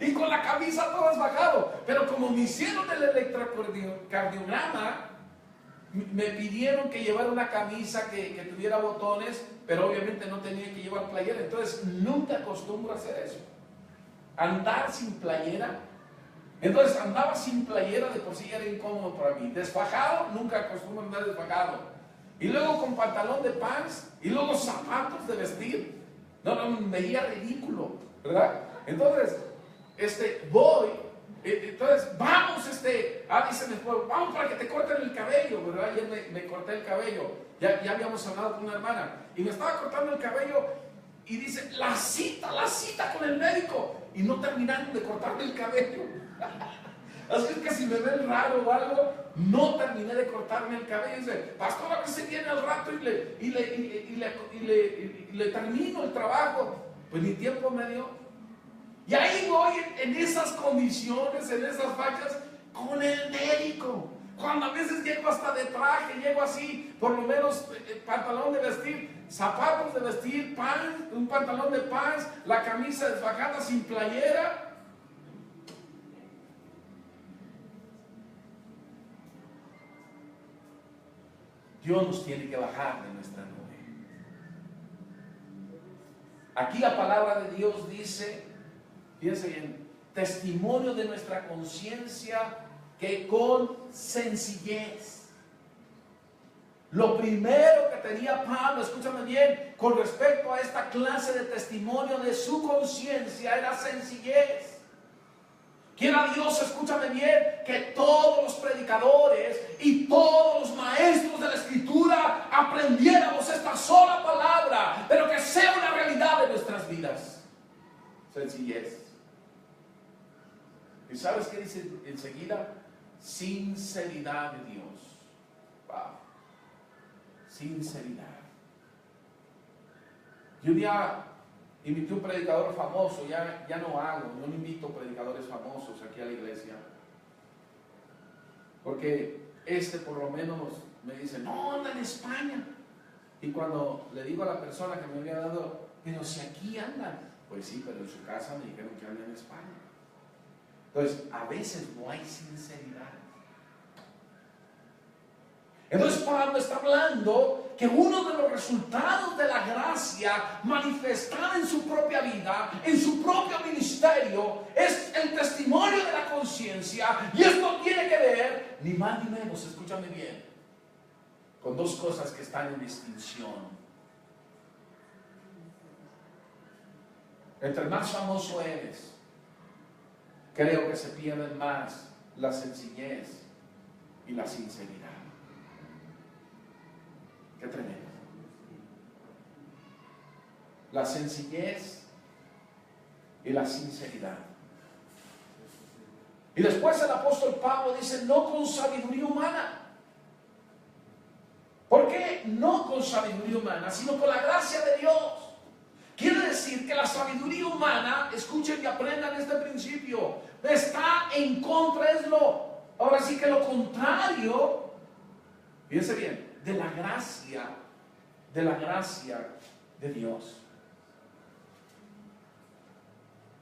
y con la camisa todo desbajado. Pero como me hicieron el electrocardiograma, me pidieron que llevara una camisa que tuviera botones, pero obviamente no tenía que llevar playera. Entonces nunca acostumbro a hacer eso, andar sin playera. Entonces andaba sin playera, de por sí era incómodo para mí. Desfajado, nunca acostumbro a andar desfajado. Y luego con pantalón de pants, y luego zapatos de vestir. No, me veía ridículo, ¿verdad? Entonces, voy, entonces, vamos, dice mi esposo, vamos para que te corten el cabello, ¿verdad? Y me corté el cabello. Ya habíamos hablado con una hermana, y me estaba cortando el cabello, y dice, la cita con el médico. Y no terminaron de cortarme el cabello. Así es que si me ven raro o algo, no terminé de cortarme el cabello. Dice, pastor, a ver si viene al rato y le termino el trabajo. Pues ni tiempo me dio. Y ahí voy en esas condiciones, en esas fachas, con el médico. Cuando a veces llego hasta de traje, llego así, por lo menos pantalón de vestir, zapatos de vestir, un pantalón de pants, la camisa desfajada sin playera. Dios nos tiene que bajar de nuestra nube. Aquí la palabra de Dios dice, fíjense bien, testimonio de nuestra conciencia que con sencillez. Lo primero que tenía Pablo, escúchame bien, con respecto a esta clase de testimonio de su conciencia era sencillez. Quiera Dios, escúchame bien, que todos los predicadores y todos los maestros de la Escritura aprendiéramos esta sola palabra, pero que sea una realidad de nuestras vidas. Sencillez. ¿Y sabes qué dice enseguida? Sinceridad de Dios. Wow. Sinceridad. Y un día invité a un predicador famoso, ya no hago, yo no invito predicadores famosos aquí a la iglesia. Porque por lo menos me dice, no, anda en España. Y cuando le digo a la persona que me había dado, pero si aquí andan, pues sí, pero en su casa me dijeron que andan en España. Entonces, a veces no hay sinceridad. Entonces Pablo está hablando que uno de los resultados de la gracia manifestada en su propia vida, en su propio ministerio, es el testimonio de la conciencia. Y esto tiene que ver, ni más ni menos, escúchame bien, con dos cosas que están en distinción. Entre más famoso eres, creo que se pierde más la sencillez y la sinceridad. Qué tremendo. La sencillez y la sinceridad. Y después el apóstol Pablo dice, no con sabiduría humana. ¿Por qué no con sabiduría humana, sino con la gracia de Dios? Quiere decir que la sabiduría humana, escuchen y aprendan este principio, está en contra, ahora sí que lo contrario, fíjense bien, de la gracia de Dios.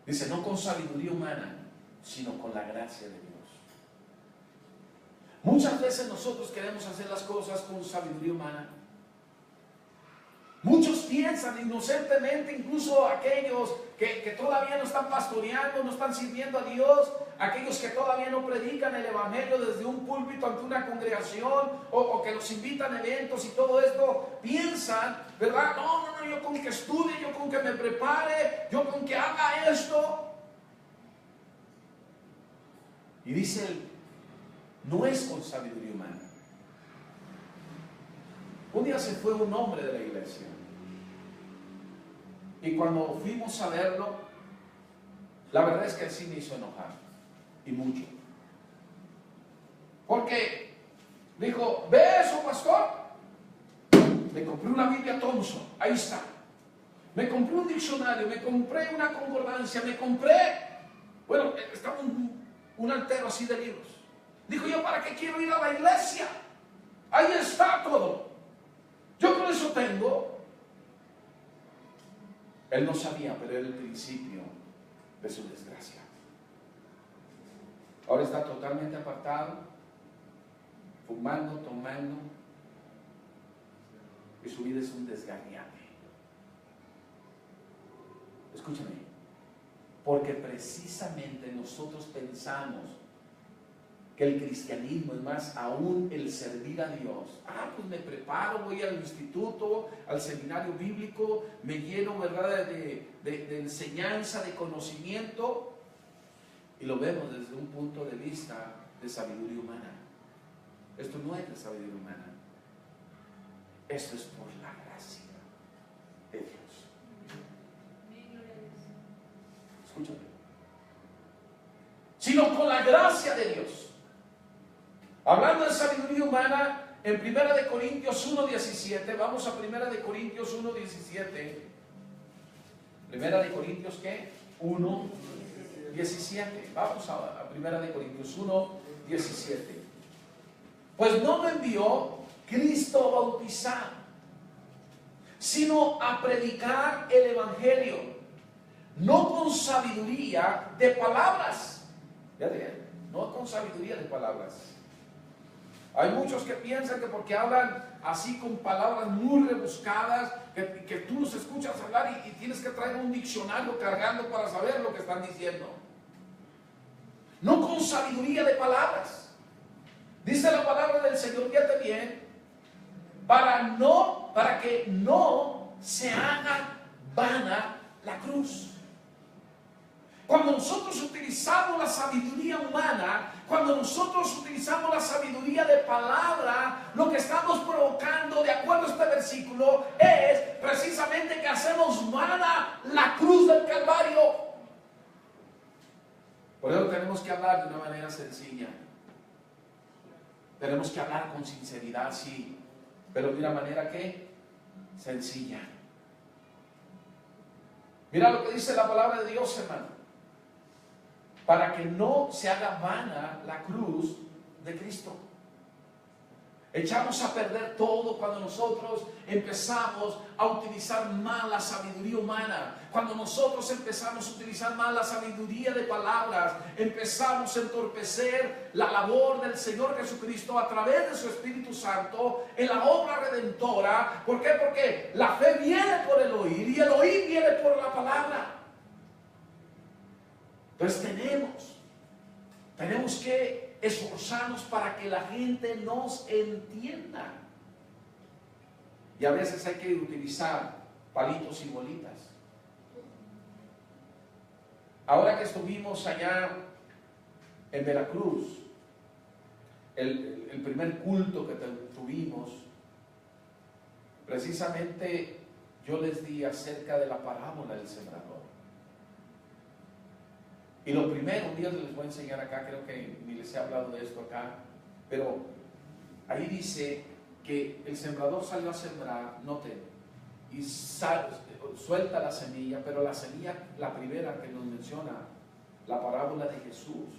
Dice, no con sabiduría humana, sino con la gracia de Dios. Muchas veces nosotros queremos hacer las cosas con sabiduría humana. Muchos piensan inocentemente, incluso aquellos que todavía no están pastoreando, no están sirviendo a Dios, aquellos que todavía no predican el evangelio desde un púlpito ante una congregación, o que los invitan a eventos y todo esto, piensan, ¿verdad? No, yo con que estudie, yo con que me prepare, yo con que haga esto. Y dice él, no es con sabiduría humana. Un día se fue un hombre de la iglesia. Y cuando fuimos a verlo, la verdad es que él sí me hizo enojar. Y mucho. Porque dijo, ¿ve eso, pastor? Me compré una Biblia Thompson. Ahí está. Me compré un diccionario, me compré una concordancia, bueno, estaba un altero así de libros. Dijo, ¿yo para qué quiero ir a la iglesia? Ahí está todo. Yo con eso tengo. Él no sabía, pero era el principio de su desgracia. Ahora está totalmente apartado, fumando, tomando, y su vida es un desgarriate. Escúchame, porque precisamente nosotros pensamos que el cristianismo es más aún el servir a Dios. Pues me preparo, voy al instituto, al seminario bíblico, me lleno, ¿verdad?, de enseñanza, de conocimiento, y lo vemos desde un punto de vista de sabiduría humana. Esto no es de sabiduría humana, esto es por la gracia de Dios. Escúchame. Sino con la gracia de Dios. Hablando de sabiduría humana, en 1 de Corintios 1:17, vamos a 1 de Corintios 1:17. 1 de Corintios, ¿qué? 1:17. Vamos a 1 de Corintios 1:17. Pues no me envió Cristo a bautizar, sino a predicar el Evangelio, no con sabiduría de palabras. Ya dije, no con sabiduría de palabras. Hay muchos que piensan que porque hablan así con palabras muy rebuscadas, que tú los escuchas hablar y tienes que traer un diccionario cargando para saber lo que están diciendo. No con sabiduría de palabras. Dice la palabra del Señor, fíjate bien, para que no se haga vana la cruz. Cuando nosotros utilizamos la sabiduría humana, cuando nosotros utilizamos la sabiduría de palabra, lo que estamos provocando, de acuerdo a este versículo, es precisamente que hacemos vana la cruz del Calvario. Por eso tenemos que hablar de una manera sencilla. Tenemos que hablar con sinceridad, sí, pero de una manera que sencilla. Mira lo que dice la palabra de Dios, hermano. Para que no se haga vana la cruz de Cristo. Echamos a perder todo cuando nosotros empezamos a utilizar mal la sabiduría humana. Cuando nosotros empezamos a utilizar mal la sabiduría de palabras, empezamos a entorpecer la labor del Señor Jesucristo a través de su Espíritu Santo en la obra redentora. ¿Por qué? Porque la fe viene por el oír y el oír viene por la palabra. Entonces tenemos que esforzarnos para que la gente nos entienda. Y a veces hay que utilizar palitos y bolitas. Ahora que estuvimos allá en Veracruz, el primer culto que tuvimos, precisamente yo les di acerca de la parábola del sembrador. Y lo primero, un día les voy a enseñar acá, creo que ni les he hablado de esto acá, pero ahí dice que el sembrador salió a sembrar, noten, y suelta la semilla, pero la semilla, la primera que nos menciona la parábola de Jesús,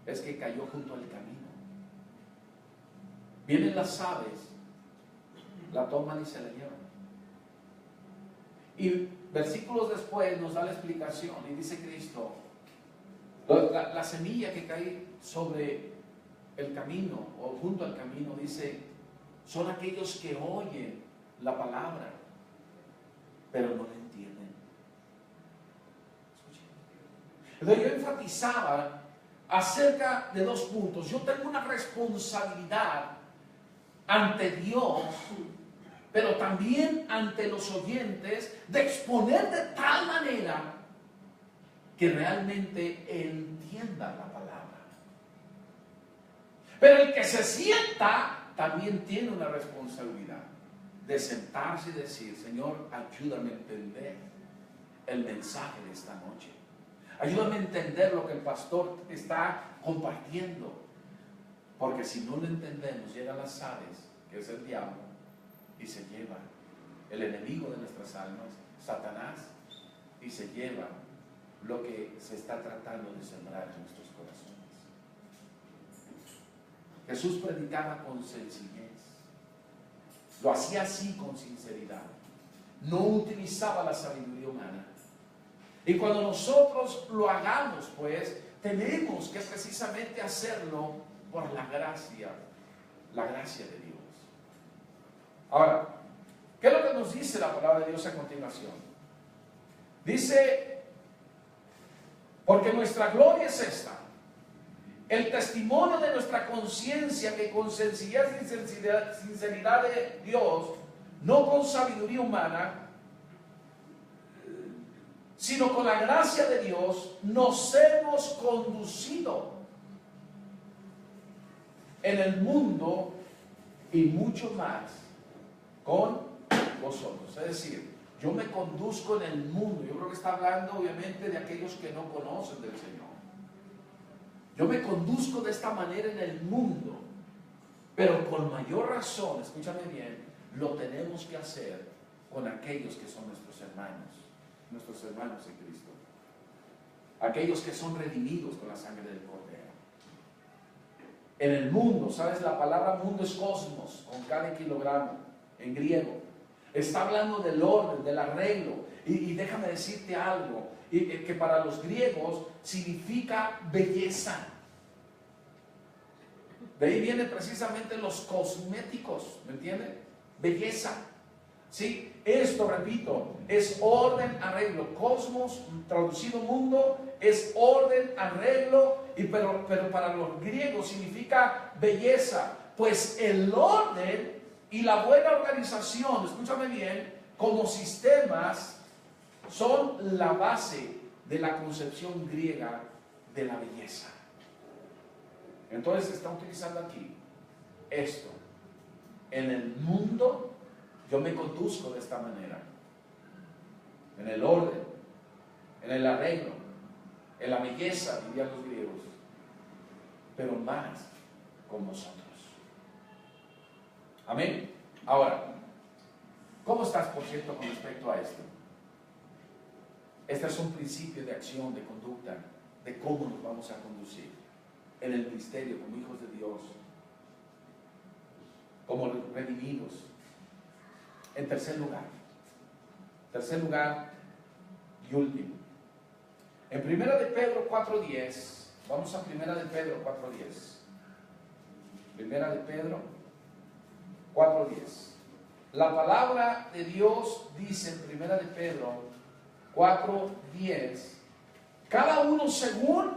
es que cayó junto al camino. Vienen las aves, la toman y se la llevan. Y versículos después nos da la explicación y dice Cristo, la semilla que cae sobre el camino o junto al camino, dice, son aquellos que oyen la palabra, pero no la entienden. Escuchen. Entonces yo enfatizaba acerca de dos puntos. Yo tengo una responsabilidad ante Dios, pero también ante los oyentes, de exponer de tal manera que realmente entiendan la palabra. Pero el que se sienta también tiene una responsabilidad de sentarse y decir, Señor, ayúdame a entender el mensaje de esta noche. Ayúdame a entender lo que el pastor está compartiendo. Porque si no lo entendemos, llegan las aves, que es el diablo, y se lleva el enemigo de nuestras almas, Satanás, y se lleva lo que se está tratando de sembrar en nuestros corazones. Jesús predicaba con sencillez, lo hacía así con sinceridad, no utilizaba la sabiduría humana. Y cuando nosotros lo hagamos, pues, tenemos que precisamente hacerlo por la gracia de Dios. Ahora, ¿qué es lo que nos dice la palabra de Dios a continuación? Dice, porque nuestra gloria es esta, el testimonio de nuestra conciencia, que con sencillez y sinceridad de Dios, no con sabiduría humana, sino con la gracia de Dios, nos hemos conducido en el mundo y mucho más con vosotros. Es decir, yo me conduzco en el mundo. Yo creo que está hablando obviamente de aquellos que no conocen del Señor. Yo me conduzco de esta manera en el mundo, pero con mayor razón, escúchame bien, lo tenemos que hacer con aquellos que son nuestros hermanos en Cristo. Aquellos que son redimidos con la sangre del Cordero. En el mundo, ¿sabes? La palabra mundo es cosmos, con cada kilogramo, en griego. Está hablando del orden, del arreglo. Y déjame decirte algo, que para los griegos significa belleza. De ahí vienen precisamente los cosméticos, ¿me entienden? Belleza. ¿Sí? Esto, repito, es orden, arreglo. Cosmos, traducido mundo, es orden, arreglo, pero para los griegos significa belleza. Pues el orden y la buena organización, escúchame bien, como sistemas, son la base de la concepción griega de la belleza. Entonces está utilizando aquí esto. En el mundo yo me conduzco de esta manera, en el orden, en el arreglo, en la belleza, dirían los griegos, pero más con nosotros. Amén. Ahora, ¿cómo estás, por cierto, con respecto a esto? Este es un principio de acción, de conducta, de cómo nos vamos a conducir en el ministerio como hijos de Dios, como redimidos. En tercer lugar y último, en 1 de Pedro 4:10, vamos a 1 de Pedro 4:10. 1 de Pedro 4:10. La palabra de Dios dice en 1 de Pedro 4:10, cada uno según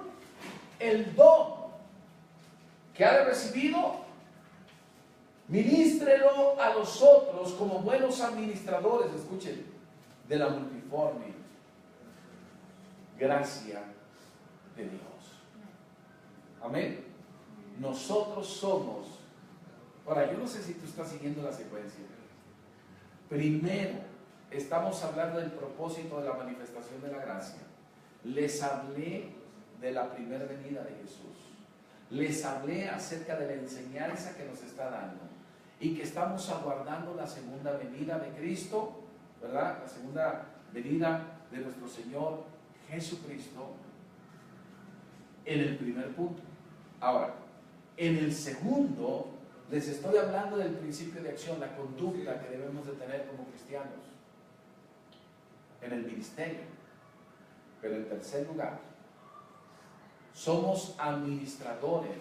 el don que ha recibido, ministrelo a los otros como buenos administradores, escuchen, de la multiforme gracia de Dios. Amén. Nosotros somos, ahora yo no sé si tú estás siguiendo la secuencia. Primero, estamos hablando del propósito de la manifestación de la gracia. Les hablé de la primera venida de Jesús. Les hablé acerca de la enseñanza que nos está dando y que estamos aguardando la segunda venida de Cristo, ¿verdad? La segunda venida de nuestro Señor Jesucristo en el primer punto. Ahora, en el segundo, les estoy hablando del principio de acción, la conducta que debemos de tener como cristianos en el ministerio. Pero en tercer lugar, somos administradores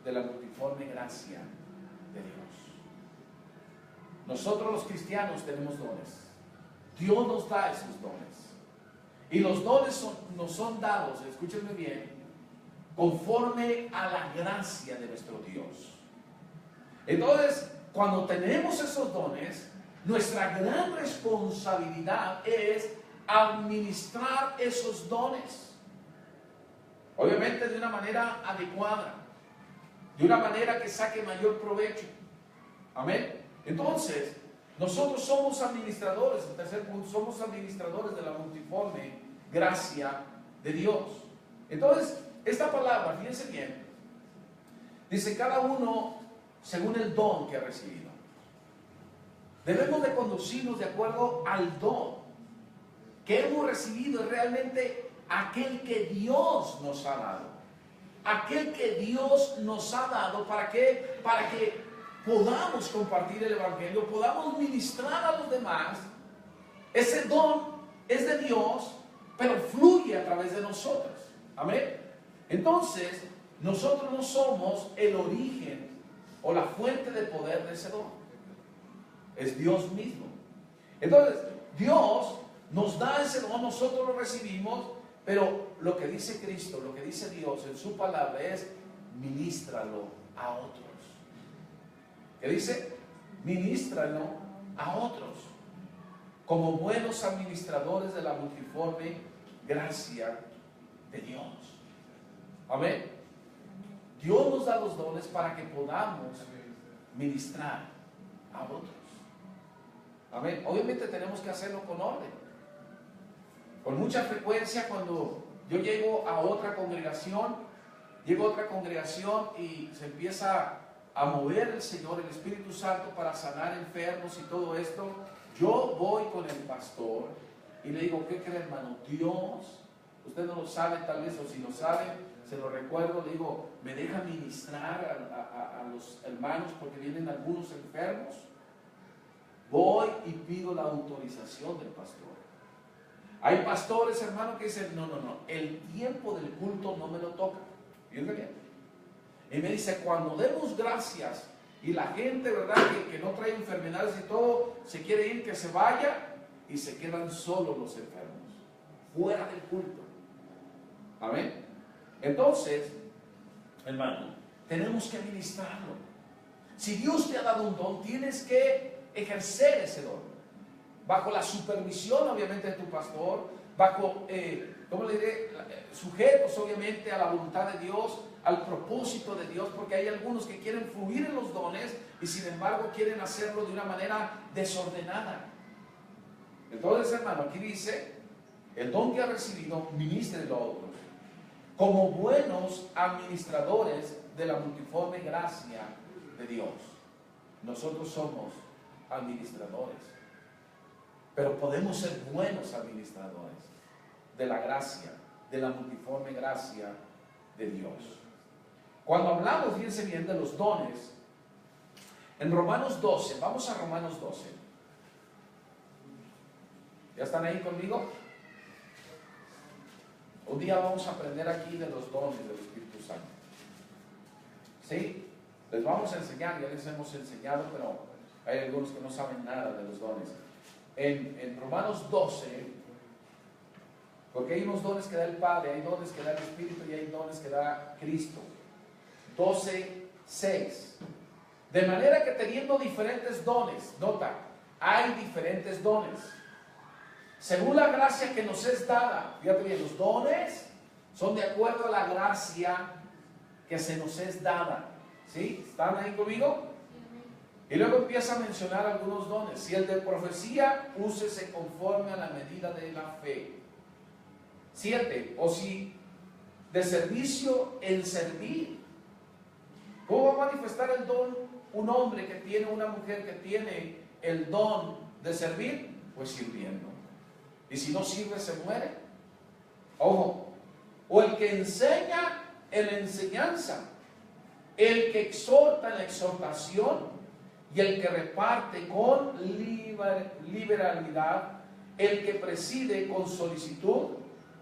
de la multiforme gracia de Dios. Nosotros los cristianos tenemos dones. Dios nos da esos dones. Y los dones nos son dados, escúchenme bien, conforme a la gracia de nuestro Dios. Entonces, cuando tenemos esos dones, nuestra gran responsabilidad es administrar esos dones. Obviamente de una manera adecuada, de una manera que saque mayor provecho. Amén. Entonces, nosotros somos administradores, el tercer punto, somos administradores de la multiforme gracia de Dios. Entonces, esta palabra, fíjense bien, dice cada uno según el don que ha recibido. Debemos de conducirnos de acuerdo al don que hemos recibido, es realmente aquel que Dios nos ha dado. Aquel que Dios nos ha dado, ¿para qué? Para que podamos compartir el Evangelio, podamos ministrar a los demás. Ese don es de Dios, pero fluye a través de nosotros. Amén. Entonces, nosotros no somos el origen o la fuente de poder de ese don. Es Dios mismo. Entonces, Dios nos da ese don, nosotros lo recibimos, pero lo que dice Cristo, lo que dice Dios en su palabra es: ministralo a otros. ¿Qué dice? Ministralo a otros como buenos administradores de la multiforme gracia de Dios. Amén. Dios nos da los dones para que podamos ministrar a otros. Amén. Obviamente tenemos que hacerlo con orden. Con mucha frecuencia, cuando yo llego a otra congregación, llega otra congregación y se empieza a mover el Señor, el Espíritu Santo, para sanar enfermos y todo esto, yo voy con el pastor y le digo, ¿qué cree, hermano? Dios, usted no lo sabe tal vez, o si lo sabe, se lo recuerdo, le digo, ¿me deja ministrar a los hermanos porque vienen algunos enfermos? Voy y pido la autorización del pastor. Hay pastores, hermano, que dicen, no, el tiempo del culto no me lo toca. Fíjense bien. Y me dice, cuando demos gracias y la gente, ¿verdad?, que no trae enfermedades y todo, se quiere ir, que se vaya, y se quedan solos los enfermos, fuera del culto. Amén. Entonces, hermano, tenemos que administrarlo. Si Dios te ha dado un don, tienes que ejercer ese don, bajo la supervisión, obviamente, de tu pastor, bajo, ¿cómo le diré?, sujetos, obviamente, a la voluntad de Dios, al propósito de Dios, porque hay algunos que quieren fluir en los dones y sin embargo quieren hacerlo de una manera desordenada. Entonces, hermano, aquí dice, el don que ha recibido, ministrelo a otros, como buenos administradores de la multiforme gracia de Dios. Nosotros somos administradores, pero podemos ser buenos administradores de la gracia, de la multiforme gracia de Dios. Cuando hablamos, fíjense bien, de los dones, en Romanos 12, vamos a Romanos 12. ¿Ya están ahí conmigo? Un día vamos a aprender aquí de los dones del Espíritu Santo. ¿Sí? Les vamos a enseñar, ya les hemos enseñado, pero hay algunos que no saben nada de los dones. En Romanos 12, porque hay unos dones que da el Padre, hay dones que da el Espíritu y hay dones que da Cristo. 12:6. De manera que teniendo diferentes dones, nota, hay diferentes dones, según la gracia que nos es dada. Fíjate bien, los dones son de acuerdo a la gracia que se nos es dada. ¿Sí? ¿Están ahí conmigo? Y luego empieza a mencionar algunos dones. Si el de profecía, úsese conforme a la medida de la fe. 7. O si de servicio, el servir. ¿Cómo va a manifestar el don un hombre que tiene, una mujer que tiene el don de servir? Pues sirviendo. Y si no sirve, se muere. Ojo. O el que enseña en la enseñanza, el que exhorta en la exhortación, y el que reparte con liberalidad, el que preside con solicitud,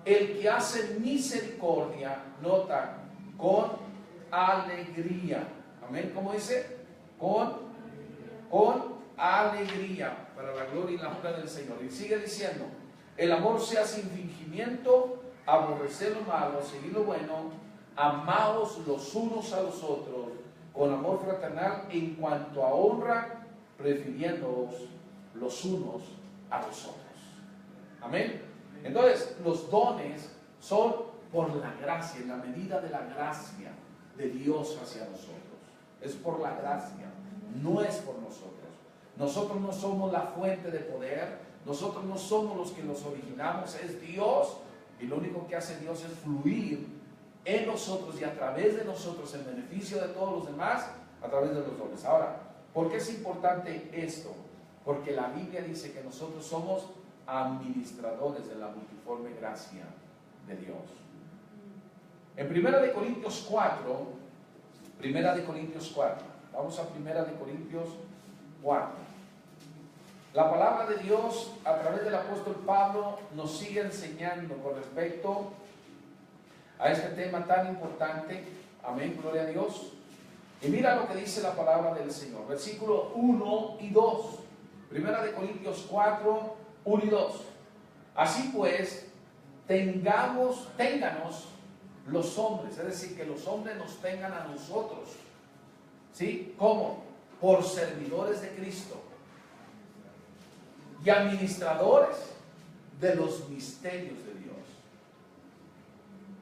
el que hace misericordia, nota, con alegría. Amén. ¿Cómo dice? Con alegría, para la gloria y la honra del Señor. Y sigue diciendo, el amor sea sin fingimiento, aborrecer lo malo, seguir lo bueno, amaos los unos a los otros, con amor fraternal, en cuanto a honra, prefiriéndoos los unos a los otros. Amén. Entonces, los dones son por la gracia, en la medida de la gracia de Dios hacia nosotros. Es por la gracia, no es por nosotros. Nosotros no somos la fuente de poder, nosotros no somos los que los originamos, es Dios, y lo único que hace Dios es fluir en nosotros y a través de nosotros en beneficio de todos los demás, a través de los dones. Ahora, ¿por qué es importante esto? Porque la Biblia dice que nosotros somos administradores de la multiforme gracia de Dios. En 1 Corintios 4, vamos a 1 Corintios 4. La palabra de Dios a través del apóstol Pablo nos sigue enseñando con respecto a este tema tan importante. Amén, gloria a Dios. Y mira lo que dice la palabra del Señor, versículo 1 y 2. 1 Corintios 4, 1 y 2. Así pues, ténganos los hombres, es decir, que los hombres nos tengan a nosotros. ¿Sí? ¿Cómo? Por servidores de Cristo y administradores de los misterios de Dios.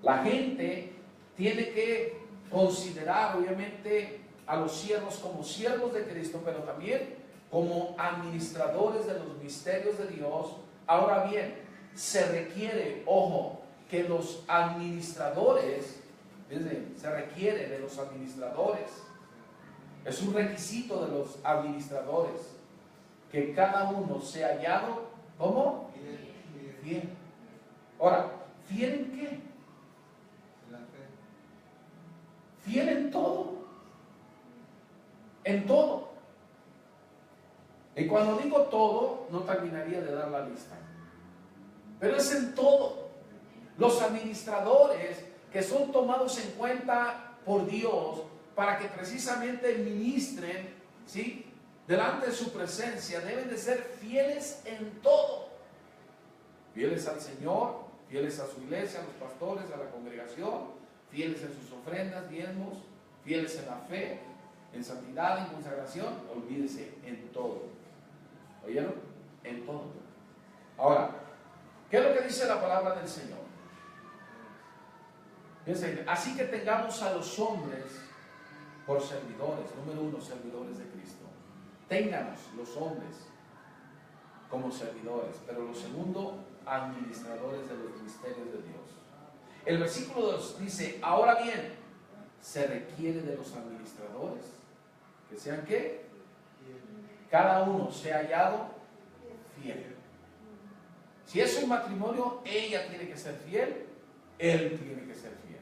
La gente tiene que considerar, obviamente, a los siervos como siervos de Cristo, pero también como administradores de los misterios de Dios. Ahora bien, se requiere, ojo, que los administradores Fíjense, se requiere de los administradores. Es un requisito de los administradores que cada uno sea hallado como fiel. Ahora, ¿fiel en qué? En la fe. Fiel en todo. En todo. Y cuando digo todo, no terminaría de dar la lista. Pero es en todo. Los administradores que son tomados en cuenta por Dios para que precisamente ministren, ¿sí?, delante de su presencia, deben de ser fieles en todo. Fieles al Señor, fieles a su iglesia, a los pastores, a la congregación, fieles en sus ofrendas, diezmos, fieles en la fe, en santidad, en consagración. Olvídese, en todo. ¿Oyeron? En todo. Ahora, ¿qué es lo que dice la palabra del Señor? Fíjense, así que tengamos a los hombres por servidores. Número uno, servidores de Cristo. Ténganos los hombres como servidores, pero lo segundo, administradores de los misterios de Dios. El versículo 2 dice, ahora bien, se requiere de los administradores que sean ¿qué? Cada uno sea hallado fiel. Si es un matrimonio, ella tiene que ser fiel, él tiene que ser fiel.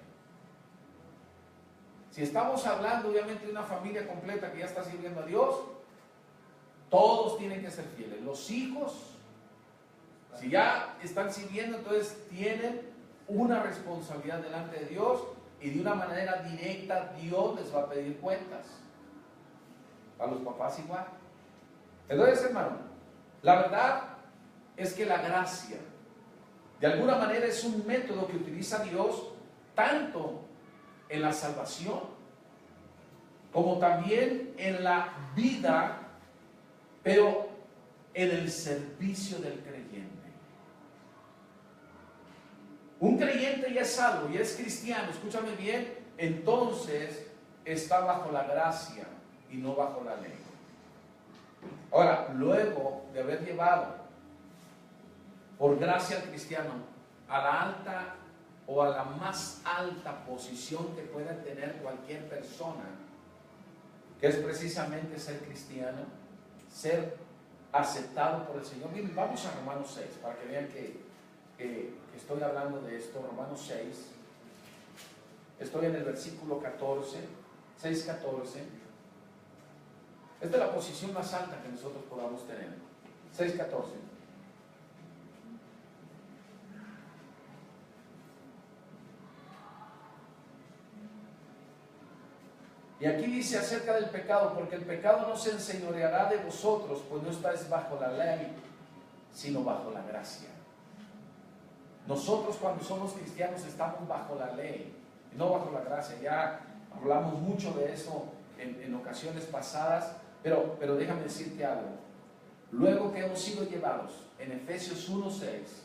Si estamos hablando obviamente de una familia completa que ya está sirviendo a Dios, todos tienen que ser fieles. Los hijos, si ya están sirviendo, entonces tienen una responsabilidad delante de Dios y de una manera directa Dios les va a pedir cuentas. A los papás igual. Entonces, hermano, la verdad es que la gracia, de alguna manera, es un método que utiliza Dios tanto en la salvación como también en la vida, pero en el servicio del creyente. Un creyente ya es salvo, ya es cristiano, escúchame bien, entonces está bajo la gracia y no bajo la ley. Ahora, luego de haber llevado por gracia al cristiano a la alta o a la más alta posición que pueda tener cualquier persona, que es precisamente ser cristiano, ser aceptado por el Señor. Miren, vamos a Romanos 6 para que vean que estoy hablando de esto. Romanos 6, estoy en el versículo 14, 6:14. Esta es la posición más alta que nosotros podamos tener. 6:14. Y aquí dice acerca del pecado, porque el pecado no se enseñoreará de vosotros, pues no estáis bajo la ley, sino bajo la gracia. Nosotros cuando somos cristianos estamos bajo la ley, no bajo la gracia. Ya hablamos mucho de eso en ocasiones pasadas, pero déjame decirte algo. Luego que hemos sido llevados en Efesios 1:6,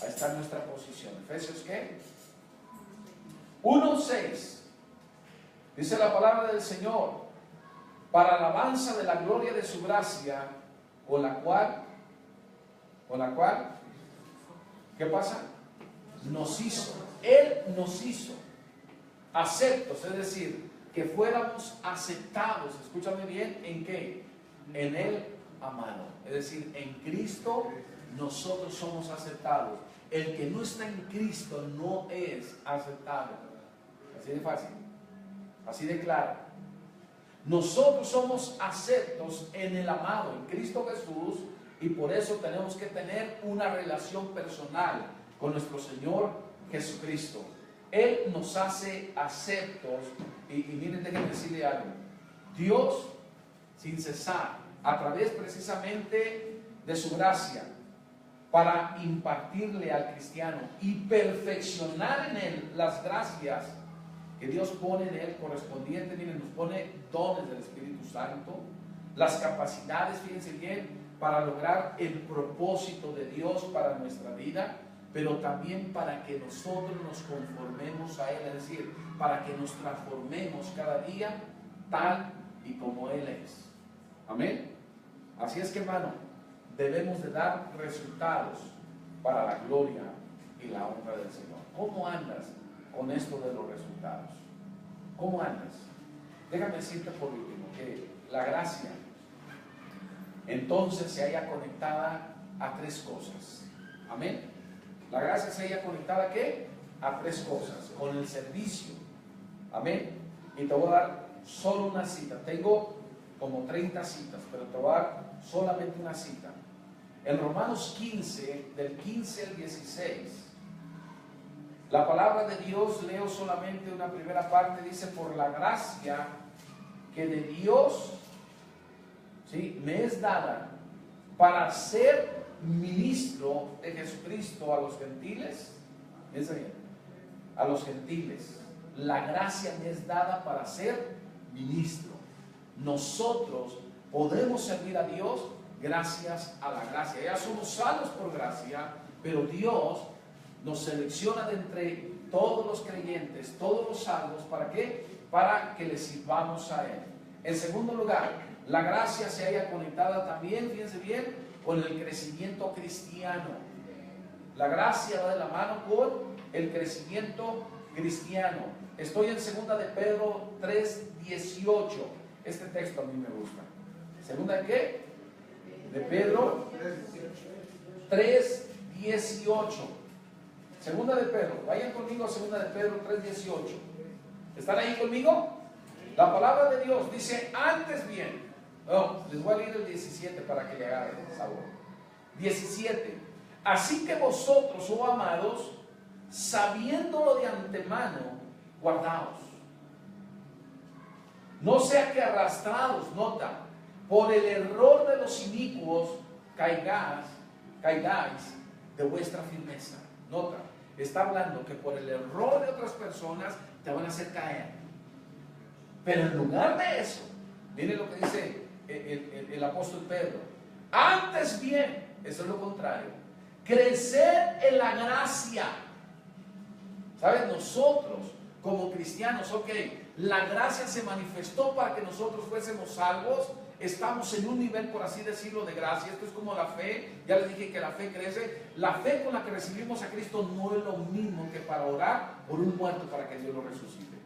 ahí está nuestra posición. ¿Efesios qué? 1:6. Dice la palabra del Señor, para alabanza de la gloria de su gracia, con la cual, ¿qué pasa? Él nos hizo aceptos, es decir, que fuéramos aceptados, escúchame bien, ¿en qué? En el amado, es decir, en Cristo nosotros somos aceptados. El que no está en Cristo no es aceptado. Así de fácil. Así de claro. Nosotros somos aceptos en el amado, en Cristo Jesús, y por eso tenemos que tener una relación personal con nuestro Señor Jesucristo. Él nos hace aceptos, y miren, déjenme decirle algo. Dios, sin cesar, a través precisamente de su gracia, para impartirle al cristiano y perfeccionar en él las gracias que Dios pone en él correspondiente. Miren, nos pone dones del Espíritu Santo, las capacidades, fíjense bien, para lograr el propósito de Dios para nuestra vida, pero también para que nosotros nos conformemos a Él, es decir, para que nos transformemos cada día tal y como Él es. Amén. Así es que, hermano, debemos de dar resultados para la gloria y la honra del Señor. ¿Cómo andas con esto de los resultados. ¿Cómo andas? Déjame decirte por último que la gracia entonces se halla conectada a tres cosas. Amén. La gracia se halla conectada ¿a qué? A tres cosas. Con el servicio. Amén. Y te voy a dar solo una cita. Tengo como 30 citas, pero te voy a dar solamente una cita. En Romanos 15, del 15 al 16, la palabra de Dios, leo solamente una primera parte, dice: por la gracia que de Dios, ¿sí?, me es dada para ser ministro de Jesucristo a los gentiles. Fíjense bien, a los gentiles. La gracia me es dada para ser ministro. Nosotros podemos servir a Dios gracias a la gracia. Ya somos salvos por gracia, pero Dios nos selecciona de entre todos los creyentes, todos los salvos. ¿Para qué? Para que le sirvamos a Él. En segundo lugar, la gracia se halla conectada también, fíjense bien, con el crecimiento cristiano. La gracia va de la mano con el crecimiento cristiano. Estoy en 2 de Pedro 3:18. Este texto a mí me gusta. ¿Segunda de qué? De Pedro 3:18. Segunda de Pedro. Vayan conmigo a 2 de Pedro 3:18. ¿Están ahí conmigo? La palabra de Dios dice: antes bien. No, les voy a leer el 17 para que le agarren sabor. 17. Así que vosotros, oh amados, sabiéndolo de antemano, guardaos. No sea que arrastrados, nota, por el error de los inicuos, caigáis de vuestra firmeza. Nota, está hablando que por el error de otras personas te van a hacer caer. Pero en lugar de eso, miren lo que dice el apóstol Pedro: antes bien, eso es lo contrario, crecer en la gracia. ¿Sabes? Nosotros como cristianos, ok, la gracia se manifestó para que nosotros fuésemos salvos. Estamos en un nivel, por así decirlo, de gracia. Esto es como la fe. Ya les dije que la fe crece. La fe con la que recibimos a Cristo no es lo mismo que para orar por un muerto para que Dios lo resucite.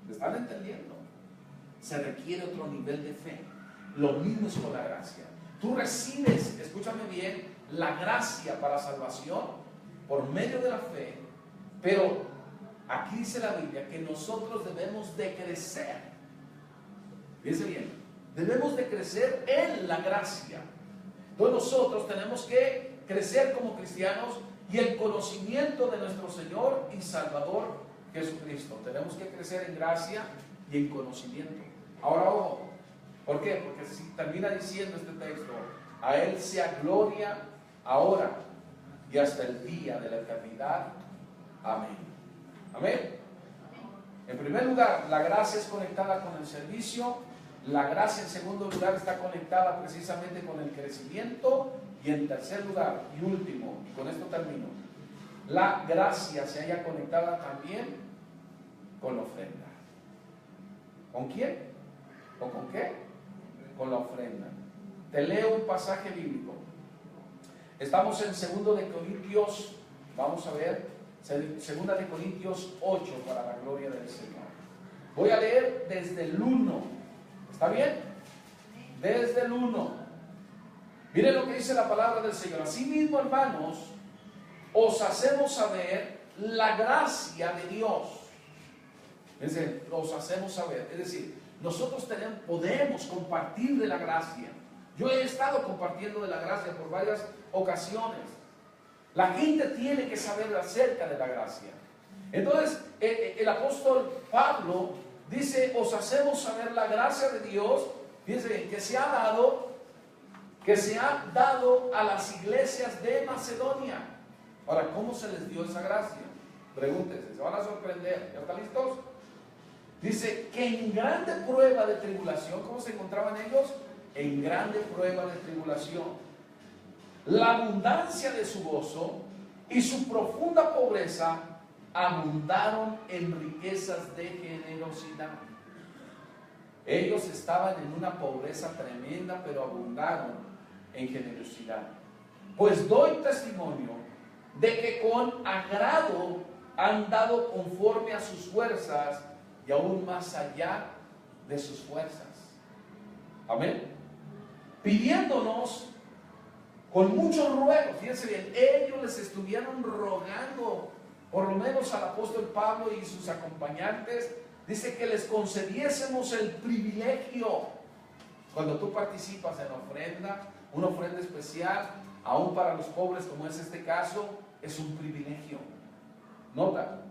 ¿Me están entendiendo? Se requiere otro nivel de fe. Lo mismo es con la gracia. Tú recibes, escúchame bien, la gracia para salvación por medio de la fe, pero aquí dice la Biblia que nosotros debemos de crecer. Fíjense bien, debemos de crecer en la gracia. Entonces nosotros tenemos que crecer como cristianos y el conocimiento de nuestro Señor y Salvador Jesucristo. Tenemos que crecer en gracia y en conocimiento. Ahora, ojo, ¿por qué? Porque si termina diciendo este texto: a Él sea gloria ahora y hasta el día de la eternidad. Amén. Amén. En primer lugar, la gracia es conectada con el servicio. La gracia, en segundo lugar, está conectada precisamente con el crecimiento. Y en tercer lugar y último, y con esto termino, la gracia se halla conectada también con la ofrenda. ¿Con quién? ¿O con qué? Con la ofrenda. Te leo un pasaje bíblico. Estamos en 2 de Corintios, vamos a ver, 2 de Corintios 8, para la gloria del Señor. Voy a leer desde el 1. ¿Está bien? Desde el 1. Miren lo que dice la palabra del Señor. Asimismo, hermanos, os hacemos saber la gracia de Dios. Es decir, os hacemos saber. Es decir, nosotros podemos compartir de la gracia. Yo he estado compartiendo de la gracia por varias ocasiones. La gente tiene que saber acerca de la gracia. Entonces, el apóstol Pablo dice: os hacemos saber la gracia de Dios. Fíjense bien, que se ha dado a las iglesias de Macedonia. Ahora, ¿cómo se les dio esa gracia? Pregúntense, se van a sorprender. ¿Ya están listos? Dice que en grande prueba de tribulación. ¿Cómo se encontraban ellos? En grande prueba de tribulación. La abundancia de su gozo y su profunda pobreza abundaron en riquezas de generosidad. Ellos estaban en una pobreza tremenda, pero abundaron en generosidad. Pues doy testimonio de que con agrado han dado conforme a sus fuerzas y aún más allá de sus fuerzas. Amén. Pidiéndonos con muchos ruegos. Fíjense bien, ellos les estuvieron rogando, por lo menos al apóstol Pablo y sus acompañantes, dice que les concediésemos el privilegio. Cuando tú participas en la ofrenda, una ofrenda especial, aún para los pobres como es este caso, es un privilegio. Nota,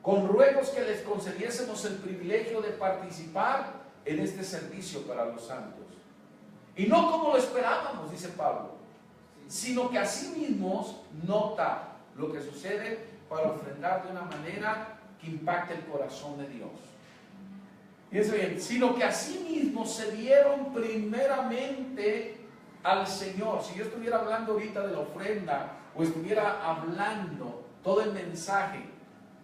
con ruegos que les concediésemos el privilegio de participar en este servicio para los santos. Y no como lo esperábamos, dice Pablo, sino que así mismos, nota lo que sucede para ofrendar de una manera que impacte el corazón de Dios. Fíjense bien, sino que así mismo se dieron primeramente al Señor. Si yo estuviera hablando ahorita de la ofrenda, o estuviera hablando todo el mensaje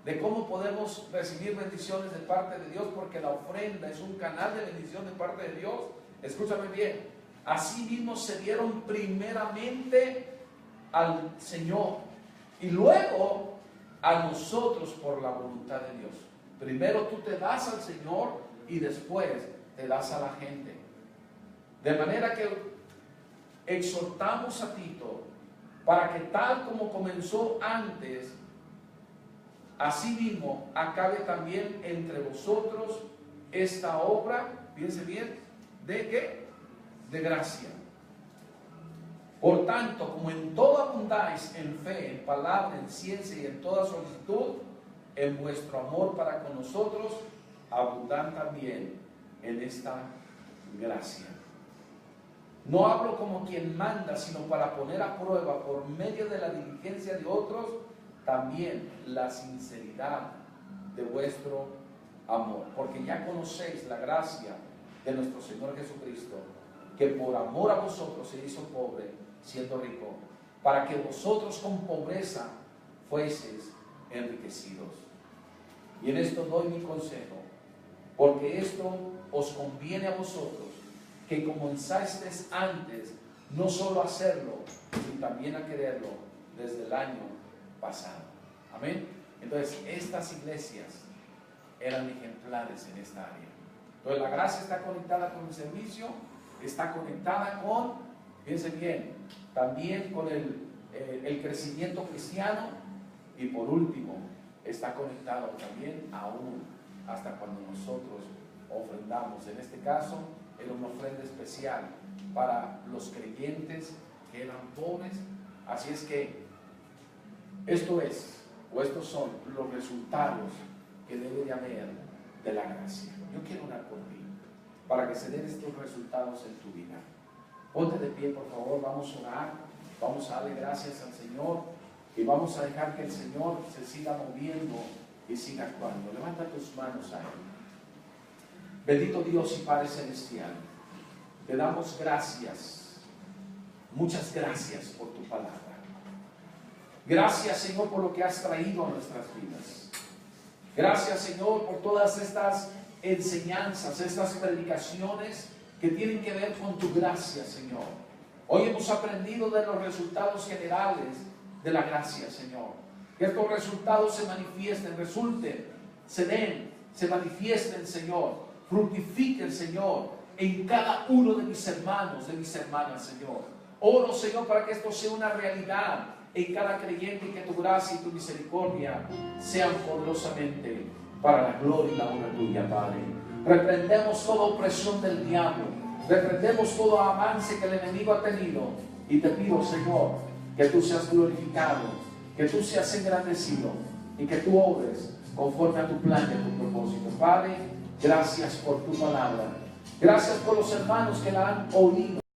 de cómo podemos recibir bendiciones de parte de Dios, porque la ofrenda es un canal de bendición de parte de Dios, escúchame bien, así mismo se dieron primeramente al Señor y luego a nosotros por la voluntad de Dios. Primero tú te das al Señor y después te das a la gente. De manera que exhortamos a Tito para que tal como comenzó antes, así mismo acabe también entre vosotros esta obra, fíjense bien, ¿de qué? De gracia. Por tanto, como en todo abundáis en fe, en palabra, en ciencia y en toda solicitud, en vuestro amor para con nosotros, abundad también en esta gracia. No hablo como quien manda, sino para poner a prueba por medio de la diligencia de otros, también la sinceridad de vuestro amor. Porque ya conocéis la gracia de nuestro Señor Jesucristo, que por amor a vosotros se hizo pobre, siendo rico, para que vosotros con pobreza fueseis enriquecidos. Y en esto doy mi consejo, porque esto os conviene a vosotros, que comenzasteis antes, no solo a hacerlo, sino también a quererlo desde el año pasado. Amén. Entonces, estas iglesias eran ejemplares en esta área. Entonces, la gracia está conectada con el servicio, está conectada con, fíjense bien, también con el crecimiento cristiano, y por último, está conectado también aún hasta cuando nosotros ofrendamos. En este caso, era una ofrenda especial para los creyentes que eran pobres. Así es que estos son los resultados que debe de haber de la gracia. Yo quiero orar por ti, para que se den estos resultados en tu vida. Ponte de pie, por favor, vamos a orar, vamos a darle gracias al Señor y vamos a dejar que el Señor se siga moviendo y siga actuando. Levanta tus manos a Él. Bendito Dios y Padre Celestial, te damos gracias, muchas gracias por tu palabra. Gracias, Señor, por lo que has traído a nuestras vidas. Gracias, Señor, por todas estas enseñanzas, estas predicaciones que tienen que ver con tu gracia, Señor. Hoy hemos aprendido de los resultados generales de la gracia, Señor. Que estos resultados se manifiesten, resulten, se den, se manifiesten, Señor. Fructifiquen, Señor, en cada uno de mis hermanos, de mis hermanas, Señor. Oro, Señor, para que esto sea una realidad en cada creyente y que tu gracia y tu misericordia sean poderosamente para la gloria y la honra tuya, Padre. Reprendemos toda opresión del diablo, reprendemos todo avance que el enemigo ha tenido y te pido, Señor, que tú seas glorificado, que tú seas engrandecido y que tú obres conforme a tu plan y a tu propósito. Padre, gracias por tu palabra, gracias por los hermanos que la han oído.